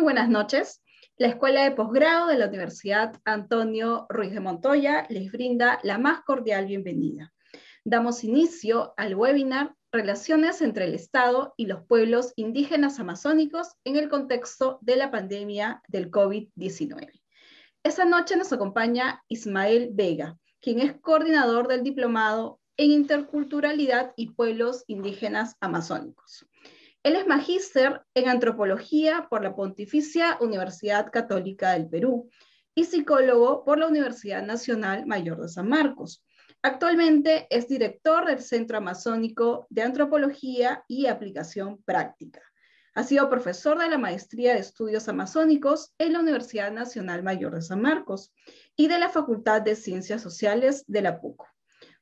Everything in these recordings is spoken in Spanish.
buenas noches. La Escuela de Posgrado de la Universidad Antonio Ruiz de Montoya les brinda la más cordial bienvenida. Damos inicio al webinar Relaciones entre el Estado y los pueblos indígenas amazónicos en el contexto de la pandemia del COVID-19. Esta noche nos acompaña Ismael Vega, quien es coordinador del Diplomado en Interculturalidad y Pueblos Indígenas Amazónicos. Él es magíster en Antropología por la Pontificia Universidad Católica del Perú y psicólogo por la Universidad Nacional Mayor de San Marcos. Actualmente es director del Centro Amazónico de Antropología y Aplicación Práctica. Ha sido profesor de la Maestría de Estudios Amazónicos en la Universidad Nacional Mayor de San Marcos y de la Facultad de Ciencias Sociales de la PUC.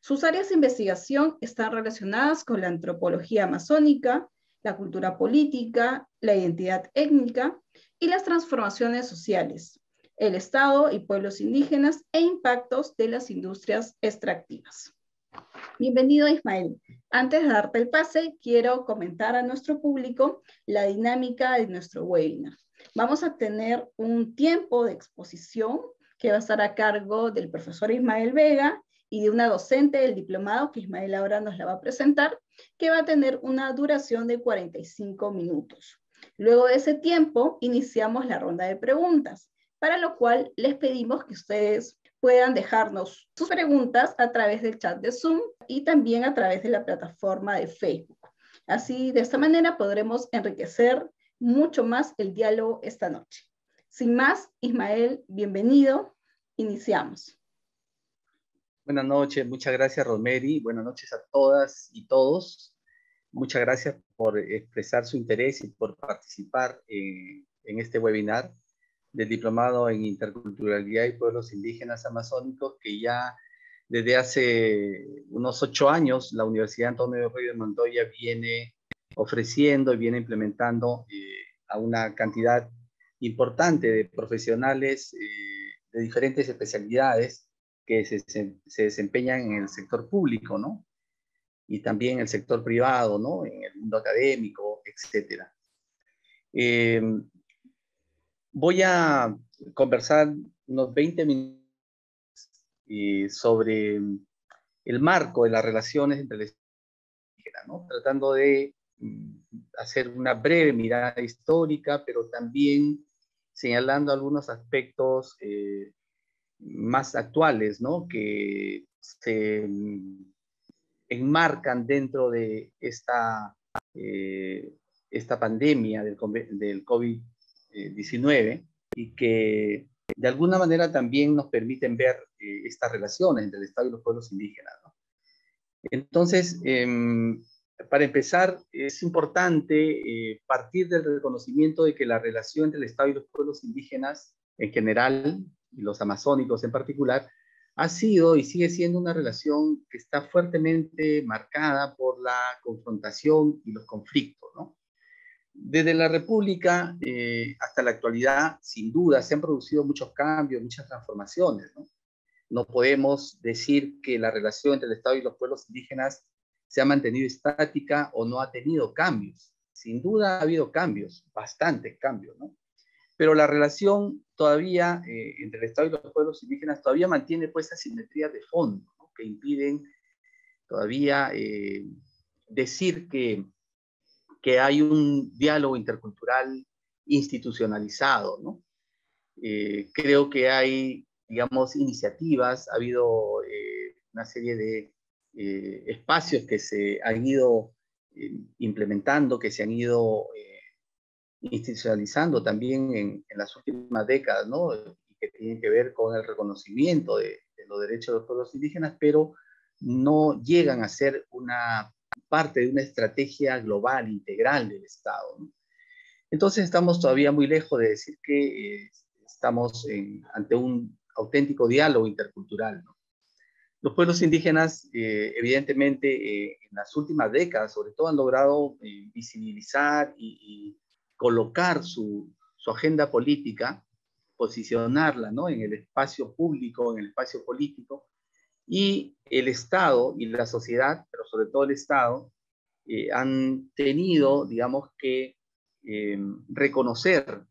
Sus áreas de investigación están relacionadas con la antropología amazónica, la cultura política, la identidad étnica y las transformaciones sociales, el Estado y pueblos indígenas e impactos de las industrias extractivas. Bienvenido, Ismael. Antes de darte el pase, quiero comentar a nuestro público la dinámica de nuestro webinar. Vamos a tener un tiempo de exposición que va a estar a cargo del profesor Ismael Vega y de una docente del diplomado, que Ismael ahora nos la va a presentar, que va a tener una duración de 45 minutos. Luego de ese tiempo, iniciamos la ronda de preguntas, para lo cual les pedimos que ustedes puedan dejarnos sus preguntas a través del chat de Zoom y también a través de la plataforma de Facebook. Así, de esta manera, podremos enriquecer mucho más el diálogo esta noche. Sin más, Ismael, bienvenido. Iniciamos. Buenas noches, muchas gracias, Rosemary. Buenas noches a todas y todos. Muchas gracias por expresar su interés y por participar en este webinar del Diplomado en Interculturalidad y Pueblos Indígenas Amazónicos, que ya desde hace unos 8 años la Universidad Antonio Ruiz de Montoya viene ofreciendo y viene implementando a una cantidad importante de profesionales de diferentes especialidades que se desempeñan en el sector público, ¿no? Y también en el sector privado, ¿no? En el mundo académico, etc. Voy a conversar unos 20 minutos sobre el marco de las relaciones entre el Estado y la indígena, ¿no? Tratando de hacer una breve mirada histórica, pero también señalando algunos aspectos más actuales, ¿no? Que se enmarcan dentro de esta pandemia del COVID-19 y que de alguna manera también nos permiten ver estas relaciones entre el Estado y los pueblos indígenas, ¿no? Entonces, para empezar, es importante partir del reconocimiento de que la relación entre el Estado y los pueblos indígenas en general, y los amazónicos en particular, ha sido y sigue siendo una relación que está fuertemente marcada por la confrontación y los conflictos, ¿no? Desde la República hasta la actualidad, sin duda, se han producido muchos cambios, muchas transformaciones, ¿no? No podemos decir que la relación entre el Estado y los pueblos indígenas se ha mantenido estática o no ha tenido cambios. Sin duda ha habido cambios, bastantes cambios, ¿no? Pero la relación todavía entre el Estado y los pueblos indígenas todavía mantiene pues asimetrías de fondo, ¿no? Que impiden todavía decir que hay un diálogo intercultural institucionalizado, ¿no? Creo que hay, digamos, iniciativas, ha habido una serie de espacios que se han ido implementando, que se han ido institucionalizando también en las últimas décadas, ¿no? Y que tienen que ver con el reconocimiento de los derechos de los pueblos indígenas, pero no llegan a ser una parte de una estrategia global, integral del Estado, ¿no? Entonces estamos todavía muy lejos de decir que estamos ante un auténtico diálogo intercultural, ¿no? Los pueblos indígenas, evidentemente, en las últimas décadas, sobre todo, han logrado visibilizar y colocar su agenda política, posicionarla, ¿no? En el espacio público, en el espacio político, y el Estado y la sociedad, pero sobre todo el Estado, han tenido, digamos que, reconocer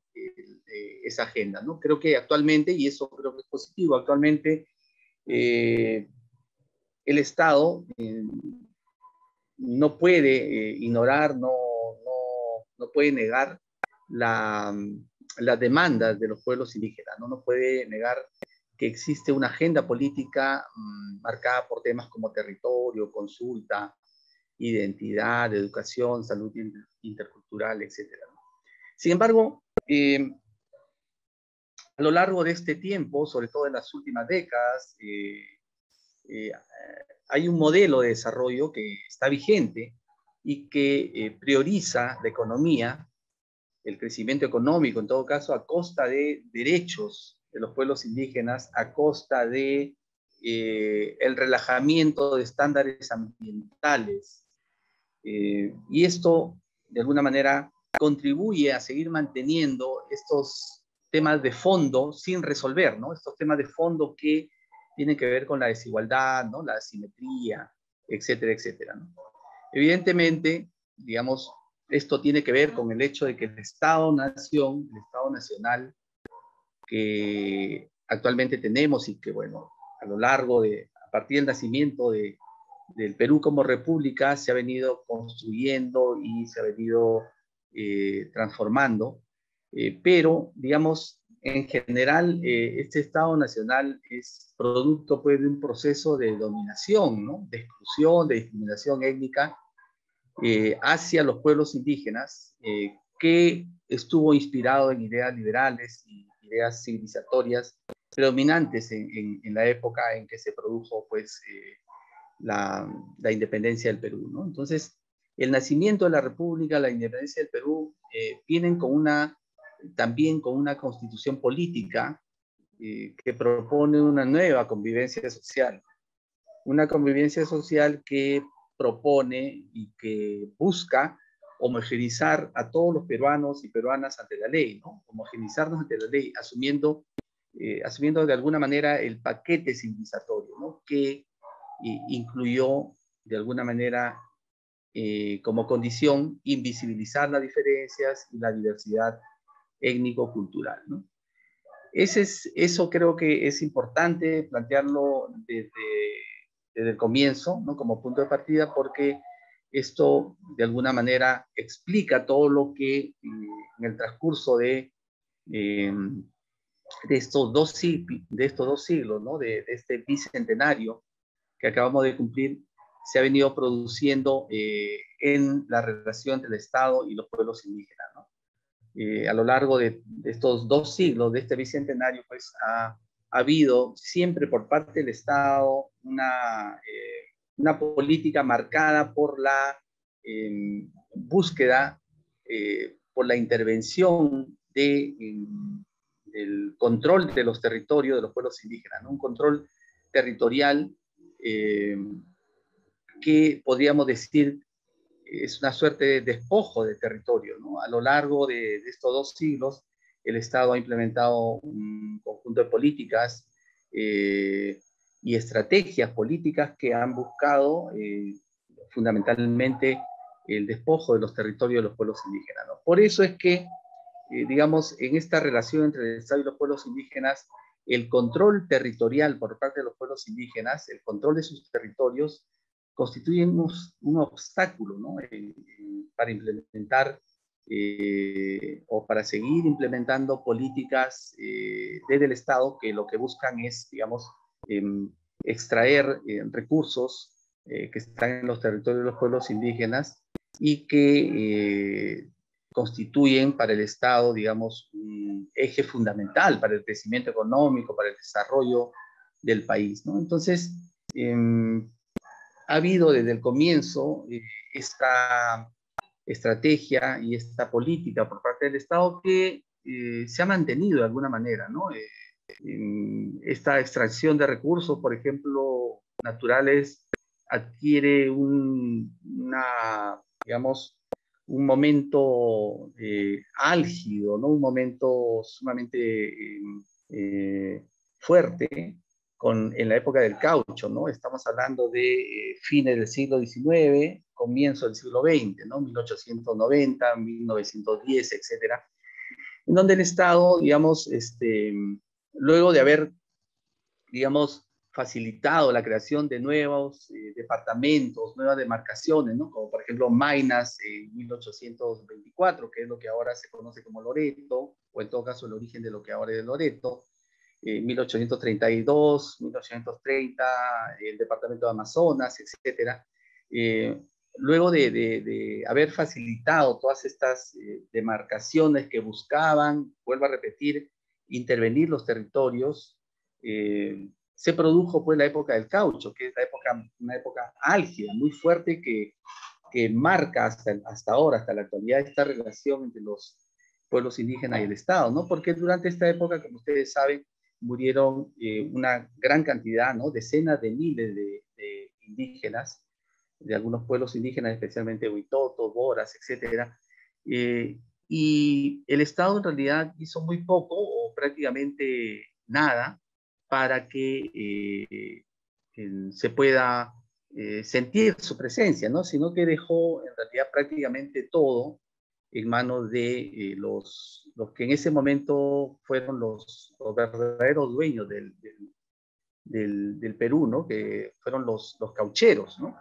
esa agenda, ¿no? Creo que actualmente, y eso creo que es positivo, actualmente el Estado no puede ignorar, no puede negar las demandas de los pueblos indígenas, no puede negar que existe una agenda política marcada por temas como territorio, consulta, identidad, educación, salud intercultural, etcétera. Sin embargo, a lo largo de este tiempo, sobre todo en las últimas décadas, hay un modelo de desarrollo que está vigente y que prioriza la economía, el crecimiento económico, en todo caso, a costa de derechos de los pueblos indígenas, a costa de el relajamiento de estándares ambientales. Y esto, de alguna manera, contribuye a seguir manteniendo estos temas de fondo sin resolver, ¿no? Estos temas de fondo que tienen que ver con la desigualdad, ¿no? La asimetría, etcétera, etcétera, ¿no? Evidentemente, digamos, esto tiene que ver con el hecho de que el Estado-nación, el Estado nacional que actualmente tenemos y que, bueno, a lo largo a partir del nacimiento del Perú como república, se ha venido construyendo y se ha venido transformando, pero, digamos, en general, este Estado nacional es producto, pues, de un proceso de dominación, ¿no? De exclusión, de discriminación étnica hacia los pueblos indígenas, que estuvo inspirado en ideas liberales y ideas civilizatorias predominantes en la época en que se produjo, pues, la independencia del Perú, ¿no? Entonces, el nacimiento de la República, la independencia del Perú, vienen también con una constitución política que propone una nueva convivencia social. Una convivencia social que propone y que busca homogeneizar a todos los peruanos y peruanas ante la ley, ¿no? Homogeneizarnos ante la ley, asumiendo de alguna manera el paquete civilizatorio, ¿no? Que incluyó de alguna manera como condición invisibilizar las diferencias y la diversidad étnico-cultural, ¿no? Eso creo que es importante plantearlo desde el comienzo, ¿no? Como punto de partida, porque esto de alguna manera explica todo lo que en el transcurso eh, de estos dos siglos, ¿no? De este bicentenario que acabamos de cumplir, se ha venido produciendo en la relación del Estado y los pueblos indígenas, ¿no? A lo largo de estos 2 siglos, de este bicentenario, pues ha habido siempre por parte del Estado una política marcada por la búsqueda, por la intervención del control de los territorios de los pueblos indígenas, ¿no? Un control territorial eh, que podríamos decir es una suerte de despojo de territorio, ¿no? A lo largo de estos 2 siglos, el Estado ha implementado un conjunto de políticas y estrategias políticas que han buscado fundamentalmente el despojo de los territorios de los pueblos indígenas, ¿no? Por eso es que, digamos, en esta relación entre el Estado y los pueblos indígenas, el control territorial por parte de los pueblos indígenas, el control de sus territorios, constituyen un obstáculo, ¿no? Para implementar o para seguir implementando políticas desde el Estado que lo que buscan es, digamos, extraer recursos que están en los territorios de los pueblos indígenas y que constituyen para el Estado, digamos, un eje fundamental para el crecimiento económico, para el desarrollo del país, ¿no? Entonces, ha habido desde el comienzo esta estrategia y esta política por parte del Estado que se ha mantenido de alguna manera, ¿no? Esta extracción de recursos, por ejemplo, naturales, adquiere digamos, un momento álgido, ¿no? Un momento sumamente fuerte en la época del caucho, ¿no? Estamos hablando de fines del siglo XIX, comienzo del siglo XX, ¿no? 1890, 1910, etcétera. en donde el Estado, digamos, luego de haber, digamos, facilitado la creación de nuevos departamentos, nuevas demarcaciones, ¿no? Como por ejemplo Maynas en 1824, que es lo que ahora se conoce como Loreto, o en todo caso el origen de lo que ahora es Loreto, 1832, 1830, el departamento de Amazonas, etcétera. Luego de haber facilitado todas estas demarcaciones que buscaban, vuelvo a repetir, intervenir los territorios, se produjo pues la época del caucho, que es una época álgida, muy fuerte, que marca hasta ahora, hasta la actualidad, esta relación entre los pueblos indígenas y el Estado, ¿no? Porque durante esta época, como ustedes saben, murieron una gran cantidad, ¿no? Decenas de miles de indígenas, de algunos pueblos indígenas, especialmente Huitotos, Boras, etcétera. Y el Estado en realidad hizo muy poco o prácticamente nada para que se pueda sentir su presencia, ¿no? Sino que dejó en realidad prácticamente todo en manos de los que en ese momento fueron los verdaderos dueños del Perú, ¿no? Que fueron los caucheros, ¿no?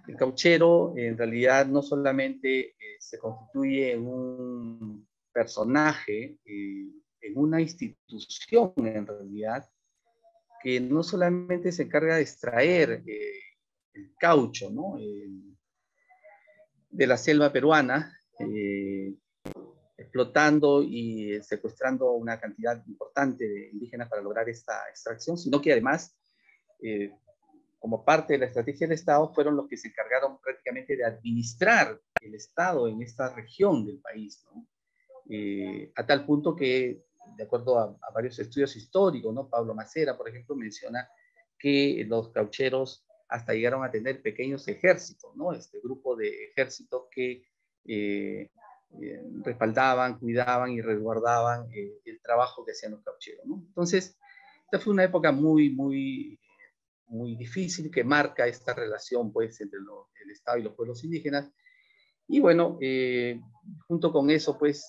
El cauchero en realidad no solamente se constituye en un personaje, en una institución en realidad, que no solamente se encarga de extraer el caucho, ¿no? De la selva peruana, explotando y secuestrando una cantidad importante de indígenas para lograr esta extracción, sino que además, como parte de la estrategia del Estado, fueron los que se encargaron prácticamente de administrar el Estado en esta región del país, ¿no? A tal punto que, de acuerdo a varios estudios históricos, ¿no? Pablo Macera, por ejemplo, menciona que los caucheros hasta llegaron a tener pequeños ejércitos, ¿no? Este grupo de ejércitos que respaldaban, cuidaban y resguardaban el trabajo que hacían los caucheros, ¿no? Entonces, esta fue una época muy difícil que marca esta relación, pues, entre el Estado y los pueblos indígenas. Y bueno, junto con eso, pues,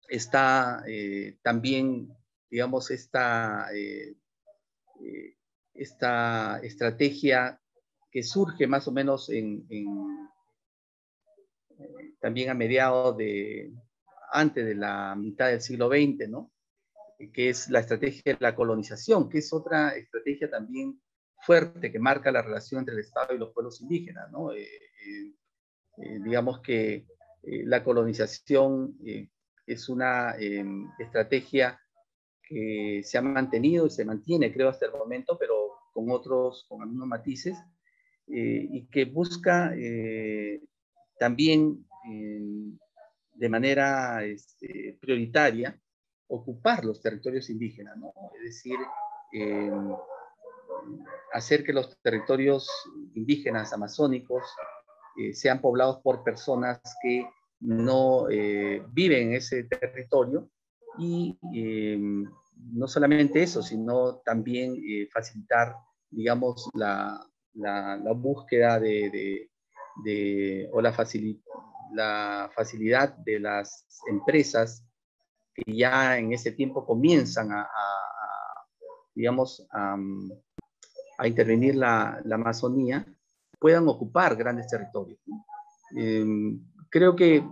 está también, digamos, esta estrategia que surge más o menos también a mediados antes de la mitad del siglo XX, ¿no? Que es la estrategia de la colonización, que es otra estrategia también fuerte que marca la relación entre el Estado y los pueblos indígenas, ¿no? Digamos que la colonización es una estrategia que se ha mantenido y se mantiene, creo, hasta el momento, pero con algunos matices, y que busca también de manera prioritaria ocupar los territorios indígenas, ¿no? Es decir, eh, hacer que los territorios indígenas amazónicos sean poblados por personas que no viven en ese territorio y no solamente eso, sino también facilitar, digamos, la búsqueda o la facilidad de las empresas que ya en ese tiempo comienzan digamos, a intervenir la Amazonía, puedan ocupar grandes territorios, ¿no? Creo que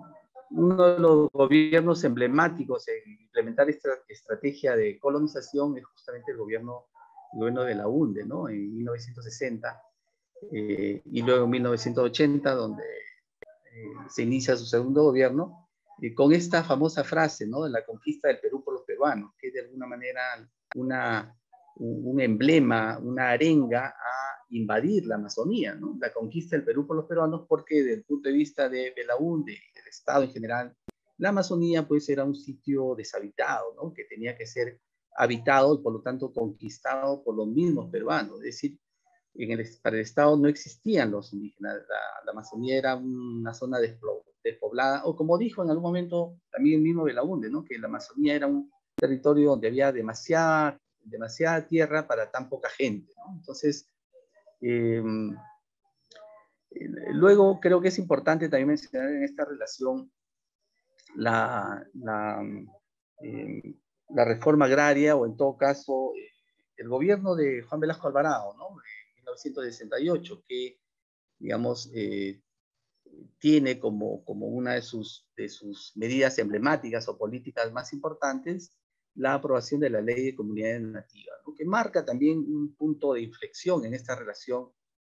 uno de los gobiernos emblemáticos en implementar esta estrategia de colonización es justamente el gobierno de la UNDE, ¿no? En 1960 y luego en 1980, donde se inicia su segundo gobierno, con esta famosa frase, ¿no? De la conquista del Perú por los peruanos, que es de alguna manera un emblema, una arenga a invadir la Amazonía, ¿no? La conquista del Perú por los peruanos, porque desde el punto de vista de la UNDE y del Estado en general, la Amazonía pues era un sitio deshabitado, ¿no? Que tenía que ser habitado y por lo tanto conquistado por los mismos peruanos. Es decir, para el Estado no existían los indígenas. La Amazonía era una zona despoblada, o como dijo en algún momento también el mismo Belaúnde, ¿no? Que la Amazonía era un territorio donde había demasiada tierra para tan poca gente, ¿no? Entonces, luego creo que es importante también mencionar en esta relación la, la, la reforma agraria, o en todo caso, el gobierno de Juan Velasco Alvarado, ¿no? En 1968, que, digamos, tiene como una de sus medidas emblemáticas o políticas más importantes la aprobación de la Ley de Comunidades Nativas, ¿no? Que marca también un punto de inflexión en esta relación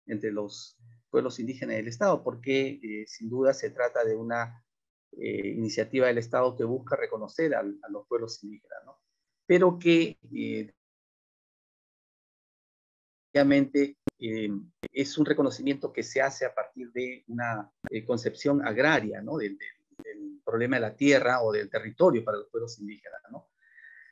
entre los pueblos indígenas y el Estado, porque sin duda se trata de una iniciativa del Estado que busca reconocer a los pueblos indígenas, ¿no? Pero que obviamente es un reconocimiento que se hace a partir de una concepción agraria, ¿no? Del problema de la tierra o del territorio para los pueblos indígenas, ¿no?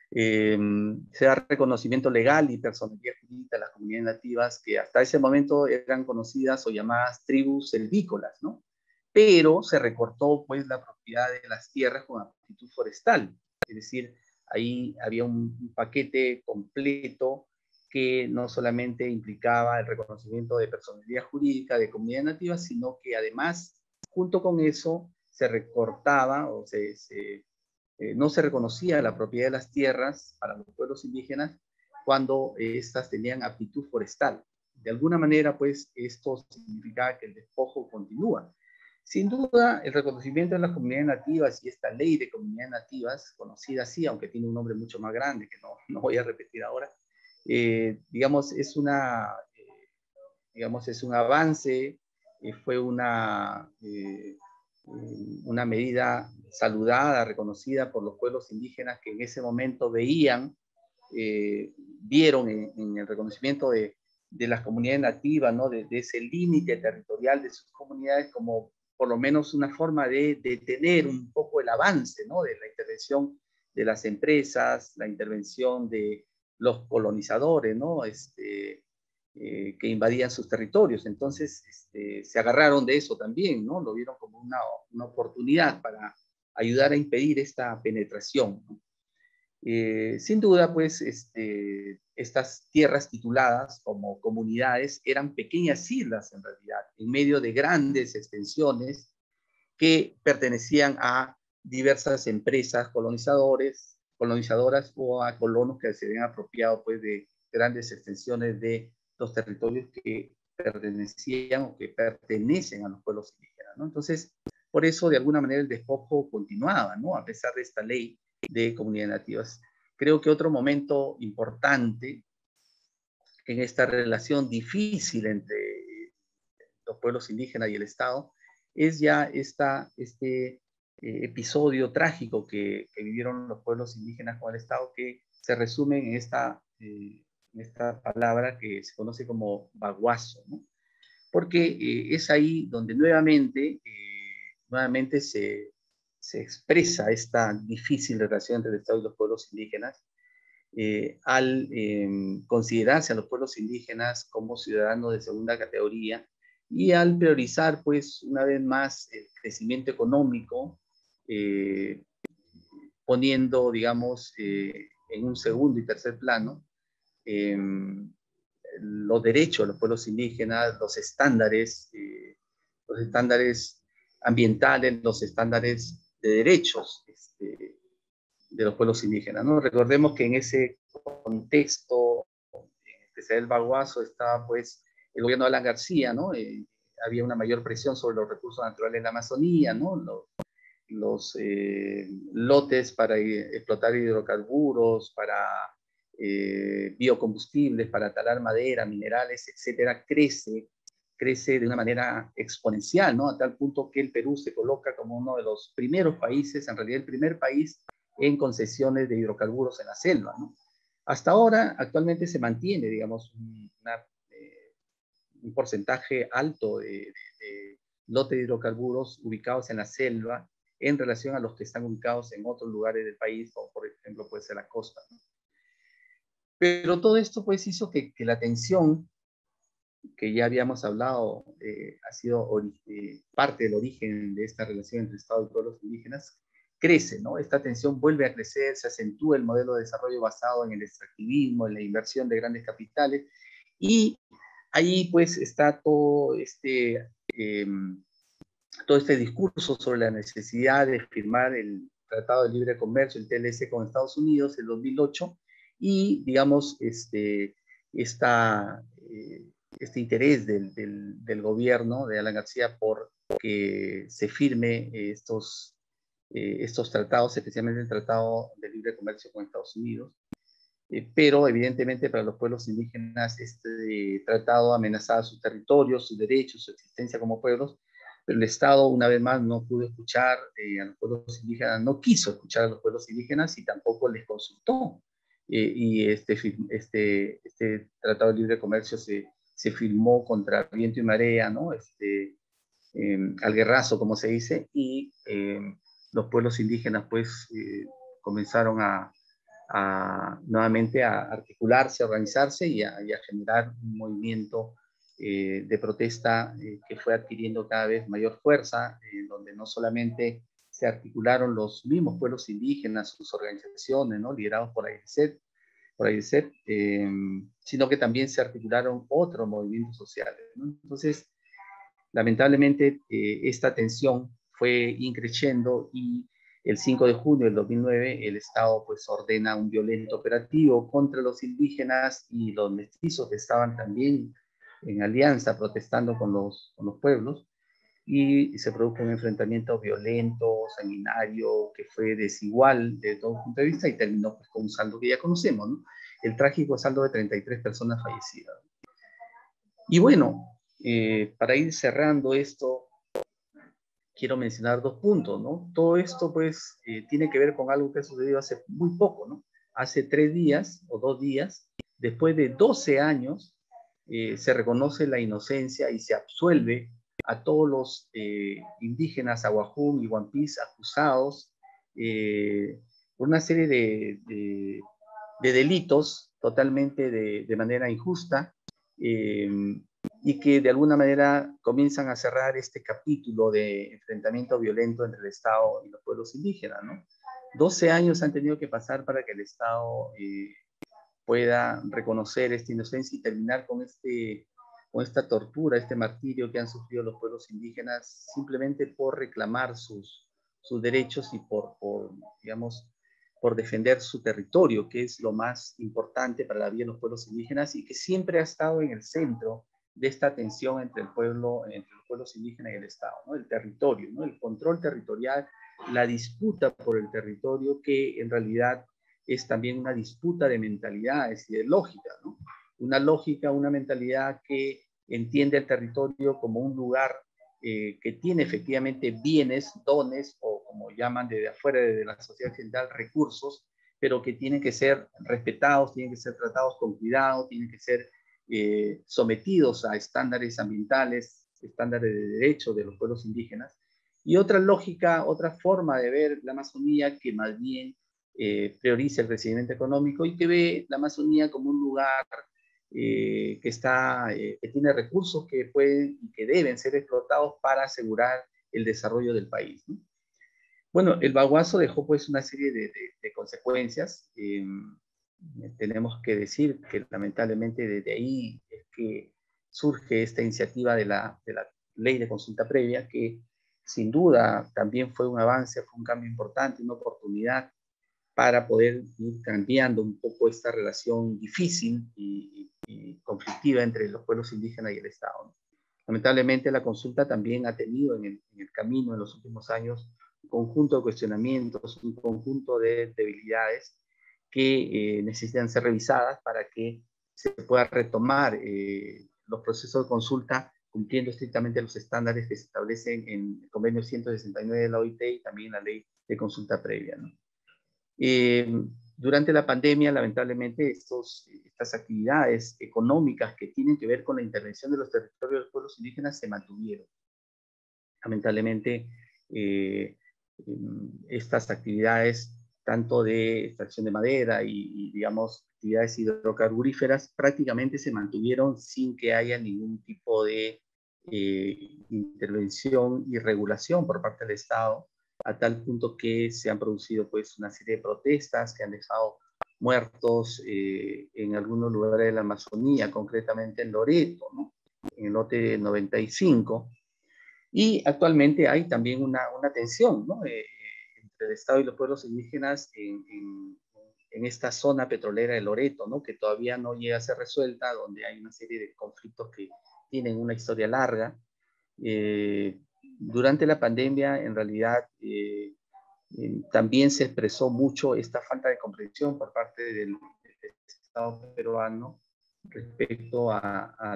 Se da reconocimiento legal y personalidad jurídica a las comunidades nativas que hasta ese momento eran conocidas o llamadas tribus selvícolas, ¿no? Pero se recortó pues la propiedad de las tierras con aptitud forestal, es decir, ahí había un paquete completo que no solamente implicaba el reconocimiento de personalidad jurídica de comunidades nativas, sino que además, junto con eso, se recortaba o no se reconocía la propiedad de las tierras para los pueblos indígenas cuando estas tenían aptitud forestal. De alguna manera, pues, esto significaba que el despojo continúa. Sin duda, el reconocimiento de las comunidades nativas y esta ley de comunidades nativas, conocida así, aunque tiene un nombre mucho más grande que no voy a repetir ahora, digamos, digamos, es un avance, fue una medida saludada, reconocida por los pueblos indígenas que en ese momento vieron en el reconocimiento de las comunidades nativas, ¿no? de ese límite territorial de sus comunidades como por lo menos una forma de detener un poco el avance, ¿no? De la intervención de las empresas, la intervención de los colonizadores, ¿no? Que invadían sus territorios. Entonces, se agarraron de eso también, ¿no? Lo vieron como una oportunidad para ayudar a impedir esta penetración, ¿no? Sin duda, pues, estas tierras tituladas como comunidades eran pequeñas islas, en realidad, en medio de grandes extensiones que pertenecían a diversas empresas colonizadoras o a colonos que se habían apropiado, pues, de grandes extensiones de los territorios que pertenecían o que pertenecen a los pueblos indígenas, ¿no? Entonces, por eso, de alguna manera, el despojo continuaba, ¿no? A pesar de esta ley de comunidades nativas. Creo que otro momento importante en esta relación difícil entre los pueblos indígenas y el Estado es ya este episodio trágico que vivieron los pueblos indígenas con el Estado, que se resume en esta palabra que se conoce como baguazo, ¿no? Porque es ahí donde nuevamente se expresa esta difícil relación entre el Estado y los pueblos indígenas, al considerarse a los pueblos indígenas como ciudadanos de segunda categoría y al priorizar, pues, una vez más el crecimiento económico, eh, poniendo, digamos, en un segundo y tercer plano eh, los derechos de los pueblos indígenas, los estándares ambientales, los estándares de derechos de los pueblos indígenas, ¿no? Recordemos que en ese contexto del Baguazo estaba, pues, el gobierno de Alan García, ¿no? Había una mayor presión sobre los recursos naturales en la Amazonía, ¿no? Los lotes para explotar hidrocarburos, para biocombustibles, para talar madera, minerales, etcétera, crece de una manera exponencial, ¿no? A tal punto que el Perú se coloca como uno de los primeros países, en realidad el primer país en concesiones de hidrocarburos en la selva, ¿no? Hasta ahora, actualmente se mantiene, digamos, un porcentaje alto de lotes de hidrocarburos ubicados en la selva en relación a los que están ubicados en otros lugares del país, como por ejemplo puede ser la costa, ¿no? Pero todo esto pues hizo que la tensión que ya habíamos hablado ha sido parte del origen de esta relación entre Estado y pueblos indígenas, crece, ¿no? Esta tensión vuelve a crecer, se acentúa el modelo de desarrollo basado en el extractivismo, en la inversión de grandes capitales, y ahí pues está todo todo este discurso sobre la necesidad de firmar el Tratado de Libre Comercio, el TLC, con Estados Unidos en 2008, y, digamos, este interés del gobierno de Alan García por que se firme estos tratados, especialmente el Tratado de Libre Comercio con Estados Unidos. Pero evidentemente para los pueblos indígenas este tratado amenazaba sus territorios, sus derechos, su existencia como pueblos, pero el Estado una vez más no pudo escuchar a los pueblos indígenas, no quiso escuchar a los pueblos indígenas y tampoco les consultó. Y este Tratado de Libre Comercio se firmó contra viento y marea, ¿no? Al guerrazo, como se dice, y los pueblos indígenas pues comenzaron nuevamente a articularse, a organizarse y a generar un movimiento de protesta que fue adquiriendo cada vez mayor fuerza, donde no solamente se articularon los mismos pueblos indígenas, sus organizaciones, ¿no? Liderados por AICEP, sino que también se articularon otros movimientos sociales, ¿no? Entonces, lamentablemente, esta tensión fue increciendo y el 5 de junio del 2009 el Estado pues ordena un violento operativo contra los indígenas y los mestizos que estaban también en alianza protestando con los pueblos, y se produjo un enfrentamiento violento, sanguinario, que fue desigual desde todo punto de vista y terminó pues, con un saldo que ya conocemos, ¿no? El trágico saldo de 33 personas fallecidas. Y bueno, para ir cerrando esto, quiero mencionar dos puntos, ¿no? Todo esto, pues, tiene que ver con algo que ha sucedido hace muy poco, ¿no? Hace 3 días o 2 días, después de 12 años, se reconoce la inocencia y se absuelve a todos los indígenas Aguajún y Wampis acusados por una serie de delitos totalmente de manera injusta, y que de alguna manera comienzan a cerrar este capítulo de enfrentamiento violento entre el Estado y los pueblos indígenas, ¿no? 12 años han tenido que pasar para que el Estado pueda reconocer esta inocencia y terminar con esta tortura, este martirio que han sufrido los pueblos indígenas simplemente por reclamar sus derechos y digamos, por defender su territorio, que es lo más importante para la vida de los pueblos indígenas y que siempre ha estado en el centro de esta tensión entre los pueblos indígenas y el Estado, ¿no? El territorio, ¿no? El control territorial, la disputa por el territorio, que en realidad es también una disputa de mentalidades y de lógica, ¿no? Una lógica, una mentalidad que entiende el territorio como un lugar que tiene efectivamente bienes, dones, o como llaman desde afuera, desde la sociedad occidental, recursos, pero que tienen que ser respetados, tienen que ser tratados con cuidado, tienen que ser sometidos a estándares ambientales, estándares de derecho de los pueblos indígenas. Y otra lógica, otra forma de ver la Amazonía que más bien prioriza el crecimiento económico y que ve la Amazonía como un lugar que tiene recursos que pueden y que deben ser explotados para asegurar el desarrollo del país, ¿no? Bueno, el Baguazo dejó pues una serie de consecuencias. Tenemos que decir que lamentablemente desde ahí es que surge esta iniciativa de la ley de consulta previa, que sin duda también fue un avance, fue un cambio importante, una oportunidad para poder ir cambiando un poco esta relación difícil y conflictiva entre los pueblos indígenas y el Estado. Lamentablemente la consulta también ha tenido en el camino en los últimos años un conjunto de cuestionamientos, un conjunto de debilidades que necesitan ser revisadas para que se pueda retomar los procesos de consulta cumpliendo estrictamente los estándares que se establecen en el convenio 169 de la OIT y también la ley de consulta previa, ¿no? Durante la pandemia, lamentablemente, estas actividades económicas que tienen que ver con la intervención de los territorios de los pueblos indígenas se mantuvieron. Lamentablemente, estas actividades, tanto de extracción de madera y, digamos, actividades hidrocarburíferas, prácticamente se mantuvieron sin que haya ningún tipo de intervención y regulación por parte del Estado, a tal punto que se han producido pues una serie de protestas que han dejado muertos en algunos lugares de la Amazonía, concretamente en Loreto, ¿no? En el lote 95, Y actualmente hay también una tensión, ¿no? Entre el Estado y los pueblos indígenas en esta zona petrolera de Loreto, ¿no? Que todavía no llega a ser resuelta, donde hay una serie de conflictos que tienen una historia larga. Durante la pandemia, en realidad, también se expresó mucho esta falta de comprensión por parte del Estado peruano respecto a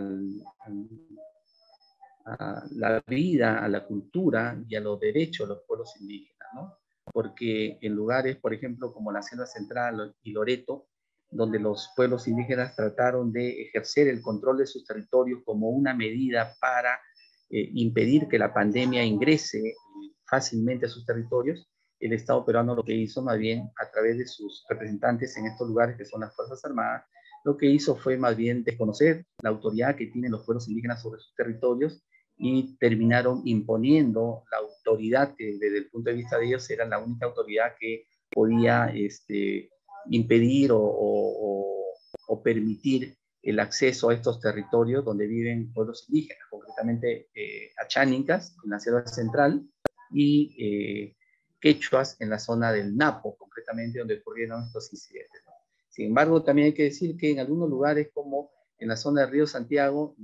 la vida, a la cultura y a los derechos de los pueblos indígenas, ¿no? Porque en lugares, por ejemplo, como la Selva Central y Loreto, donde los pueblos indígenas trataron de ejercer el control de sus territorios como una medida para impedir que la pandemia ingrese fácilmente a sus territorios, el Estado peruano lo que hizo más bien a través de sus representantes en estos lugares que son las Fuerzas Armadas, lo que hizo fue más bien desconocer la autoridad que tienen los pueblos indígenas sobre sus territorios y terminaron imponiendo la autoridad que desde el punto de vista de ellos era la única autoridad que podía impedir o permitir el acceso a estos territorios donde viven pueblos indígenas, concretamente achánicas en la selva central y quechuas en la zona del Napo, concretamente donde ocurrieron estos incidentes, ¿no? Sin embargo, también hay que decir que en algunos lugares como en la zona del río Santiago,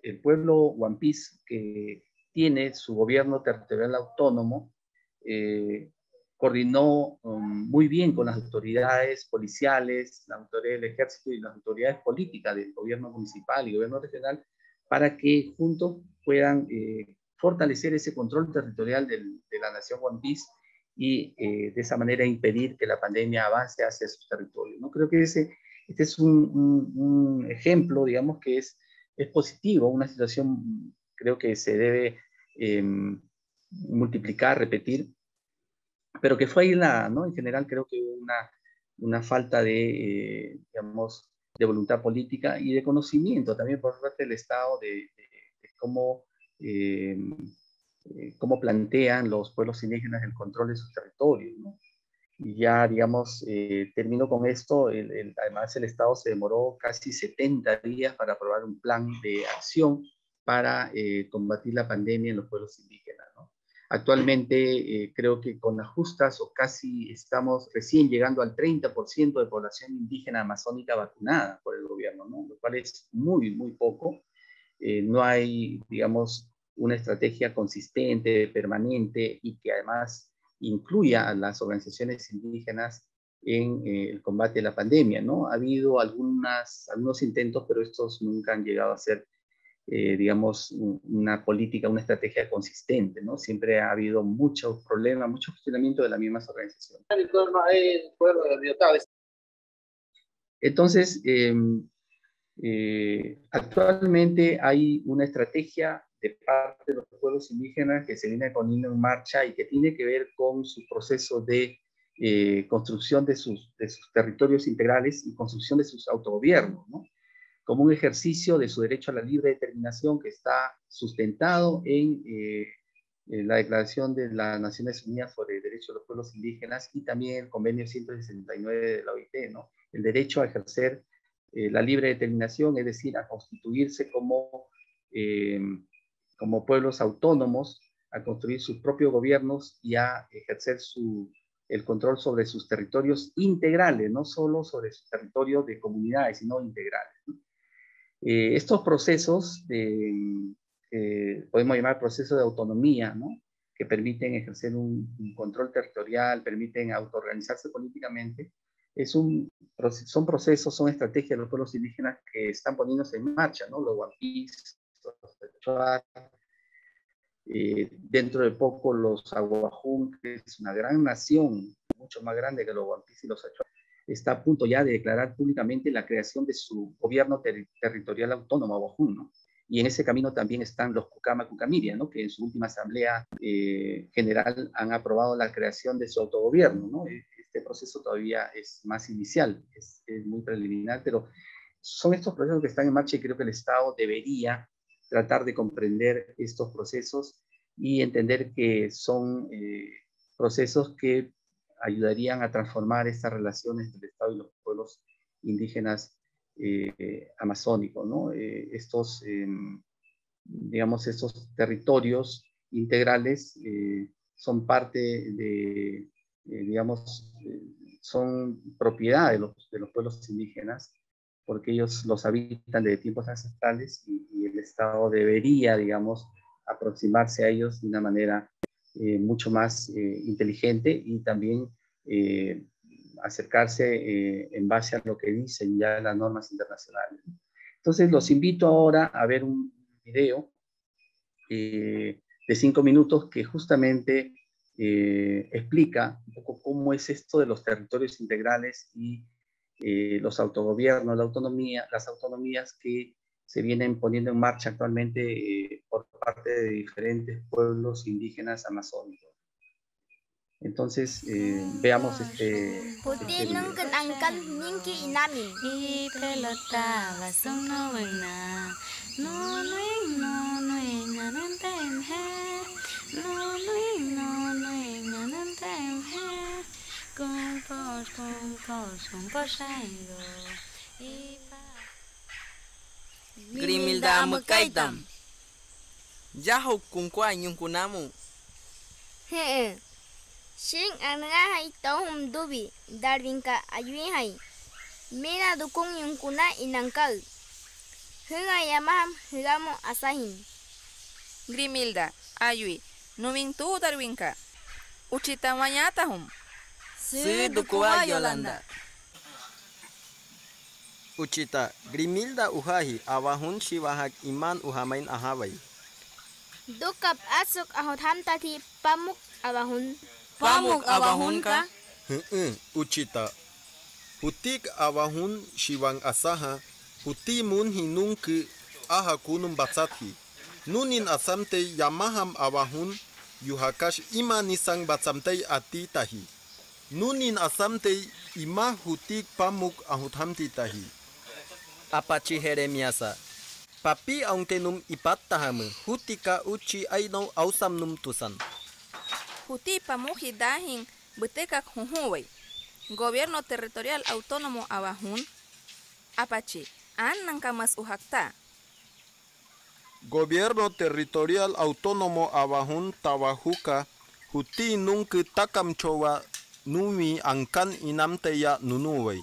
el pueblo Huampís, que tiene su gobierno territorial autónomo, coordinó muy bien con las autoridades policiales, la autoridad del ejército y las autoridades políticas del gobierno municipal y gobierno regional para que juntos puedan fortalecer ese control territorial de la nación Huampís y de esa manera impedir que la pandemia avance hacia sus territorios, ¿no? Creo que este es un ejemplo, digamos, que es positivo, una situación creo que se debe multiplicar, repetir, pero que fue aislada, ¿no? En general creo que hubo una falta de, digamos, de voluntad política y de conocimiento también por parte del Estado de cómo, cómo plantean los pueblos indígenas el control de sus territorios, ¿no? Y ya, digamos, termino con esto. Además, el Estado se demoró casi 70 días para aprobar un plan de acción para combatir la pandemia en los pueblos indígenas, ¿no? Actualmente, creo que con las justas o casi estamos recién llegando al 30% de población indígena amazónica vacunada por el gobierno, ¿no? Lo cual es muy, muy poco. No hay, digamos, una estrategia consistente, permanente y que además incluya a las organizaciones indígenas en el combate a la pandemia, ¿no? Ha habido algunos intentos, pero estos nunca han llegado a ser, digamos, una política, una estrategia consistente, ¿no? Siempre ha habido muchos problemas, mucho cuestionamiento de las mismas organizaciones. Entonces, actualmente hay una estrategia de parte de los pueblos indígenas que se viene poniendo en marcha y que tiene que ver con su proceso de construcción de sus territorios integrales y construcción de sus autogobiernos, ¿no? Como un ejercicio de su derecho a la libre determinación que está sustentado en la Declaración de las Naciones Unidas sobre el Derecho de los Pueblos Indígenas y también el Convenio 169 de la OIT, ¿no? El derecho a ejercer la libre determinación, es decir, a constituirse eh, como pueblos autónomos, a construir sus propios gobiernos y a ejercer el control sobre sus territorios integrales, no solo sobre sus territorios de comunidades, sino integrales, ¿no? Estos procesos, podemos llamar procesos de autonomía, ¿no? Que permiten ejercer un control territorial, permiten autoorganizarse políticamente, son procesos, son estrategias de los pueblos indígenas que están poniéndose en marcha, ¿no? Los Huampís, los Quechua, dentro de poco los Aguajún, que es una gran nación, mucho más grande que los Huampís y los Quechua, está a punto ya de declarar públicamente la creación de su gobierno territorial autónomo, Aguajún, ¿no? Y en ese camino también están los Cucama Cucamiria, ¿no? Que en su última asamblea general han aprobado la creación de su autogobierno, ¿no? Este proceso todavía es más inicial, es muy preliminar, pero son estos procesos que están en marcha y creo que el Estado debería tratar de comprender estos procesos y entender que son procesos que ayudarían a transformar estas relaciones entre el Estado y los pueblos indígenas amazónicos, ¿no? Digamos, estos territorios integrales son parte de, digamos, son propiedad de los pueblos indígenas, porque ellos los habitan desde tiempos ancestrales y el Estado debería, digamos, aproximarse a ellos de una manera mucho más inteligente y también acercarse en base a lo que dicen ya las normas internacionales. Entonces los invito ahora a ver un video de 5 minutos que justamente explica un poco cómo es esto de los territorios integrales y los autogobiernos, la autonomía, las autonomías que se vienen poniendo en marcha actualmente por parte de diferentes pueblos indígenas amazónicos. Entonces, veamos este video. Grimilda Makaidam Yahoo Kunqua Yunkunamu He Shin anga hai tohum dubi Darwinka ayui hai Mira dukung yunkuna inankal Huga yamam hugamo asahin Grimilda Ayui Numin tu Darwinka Uchita Mayatahum Si Dukua Yolanda Uchita Grimilda uhahi awahun shiwahak iman uhamain ahawai Dukap asuk ahotham tati pamuk awahun Pamuk awahun ka Uchita Hutik awahun shiwang asaha Huti mun hinungki aha kunum batsathi Nunin asamte yamaham awahun yuhakash imanisang batsamtei ati tahi Nunin asamte ima hutik pamuk ahuthamti tahi Apache Jeremiasa Papi auntenum ipattahamu hutika uchi aino ausamnum tusan Huti Pamuji Dahin Butekak Huhuway Gobierno Territorial Autónomo Abajún Apache Annankamas Ujakta Gobierno Territorial Autónomo Abajún Tabajuca Huti nunca takamchowa numi angkan inamteya nunuway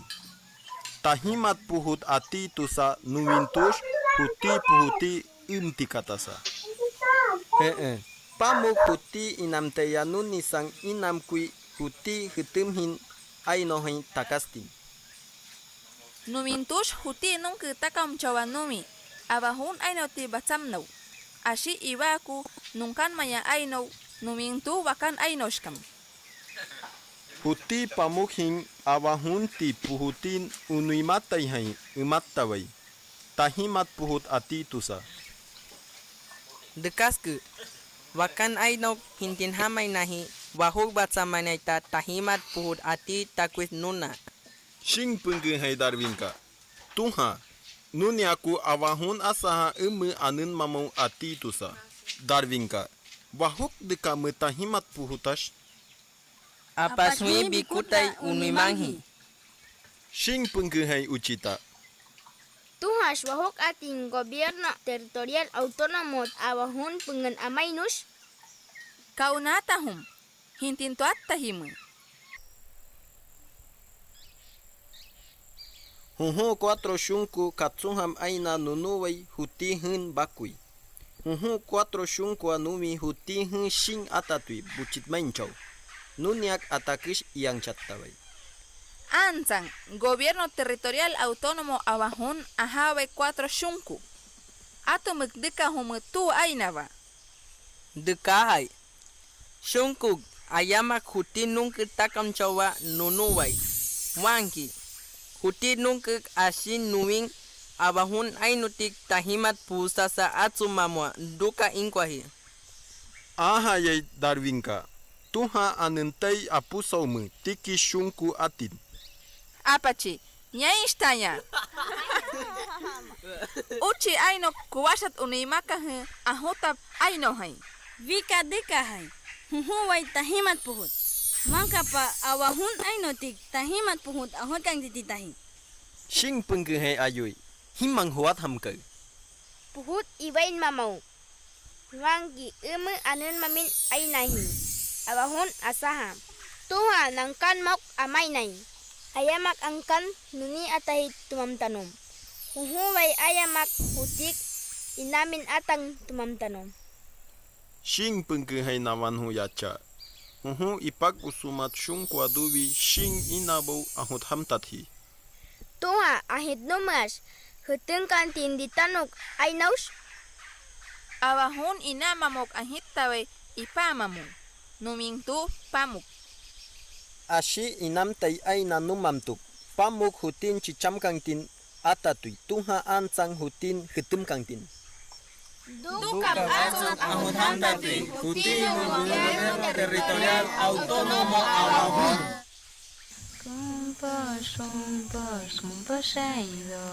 Tahimat puhut ati tusa numintush huti puhuti imtikatasa. Pamuk huti inamteya nunisang inamkui huti hitimhin ainohin takastin. Numintush huti nunca takamchawa numi Abajún ainoti batsamnau Ashi ibaku nunkan maya aino numintu bakan ainoshkam Huti pamukhin abahunti puhutin unuimatay hay imattaway. Tahimat puhut ati tusa. Dekasku Wakan aino hintin hamay nahi Wahug batsamanayta tahimat puhut ati takwis nuna Shing pungge hay Darwinka. Tuha nuni aku abahun asaha anun mamau ati tusa. Darwinka. Wahuk deka tahimat puhutash. Apasui bikutai unimanghi Shing punggehay Uchita. Tuhas wahok ating Gobierno Territorial Autónomo Abajún pengen amainus Kaunatahum hintin tuattahimu Huhu 4 shunku katsuham aina nunuway huti hun bakui. Huhu 4 shunku anumi huti hun shing atatui buchit mainchaw. Nuniak atakish yang chattaway. Anzan, Gobierno Territorial Autónomo Abajún ahawe 4 shunku. Ato mekdeka humetu ainaba. Dekahay. Shunku ayamak huti nungke takam chawa nunuway. Wanki. Huti nungke asin nuwing Abajún ainutik tahimat pusasa atsumamwa duka inkwahi. Aha yay Darwinka. Tuha anentay apusawmu tiki shunku atin. Apache, nyaistanya. Uchi aino kuwasat unimaka ahutap aino hay. Vika deka hay. Huhuway tahimat puhut. Mangka pa awahun aino tik tahimat puhut ahotang tititahi. Shing penggehay ayoy. Himang huat hamkay. puhut ibain mamau Wangi anun mamin ainahi. Abahun asaham. Tuha nangkan mok amainai. Ayamak angkan nuni atahi tumam tanom. Huhuway ayamak hutik inamin atang tumam tanom. Shing pengkehay nawan hu yacha. Ipak usumat shung kwadubi shing inabo ahut hamtathi. Tuha ahit numas. Hutungkan tindi tanuk ainaus. Abahun inamamok ahit tawe ipamamu. Numing tu pamuk. Ashi inamtay aina numamtuk. Pamuk hutin chichamkangtin atatui. Tuha ansang hutin hitumkangtin. Dukap asok ahut hamtatui. Hutin gobierno territorial autónomo Abahun. Kumpo shaido.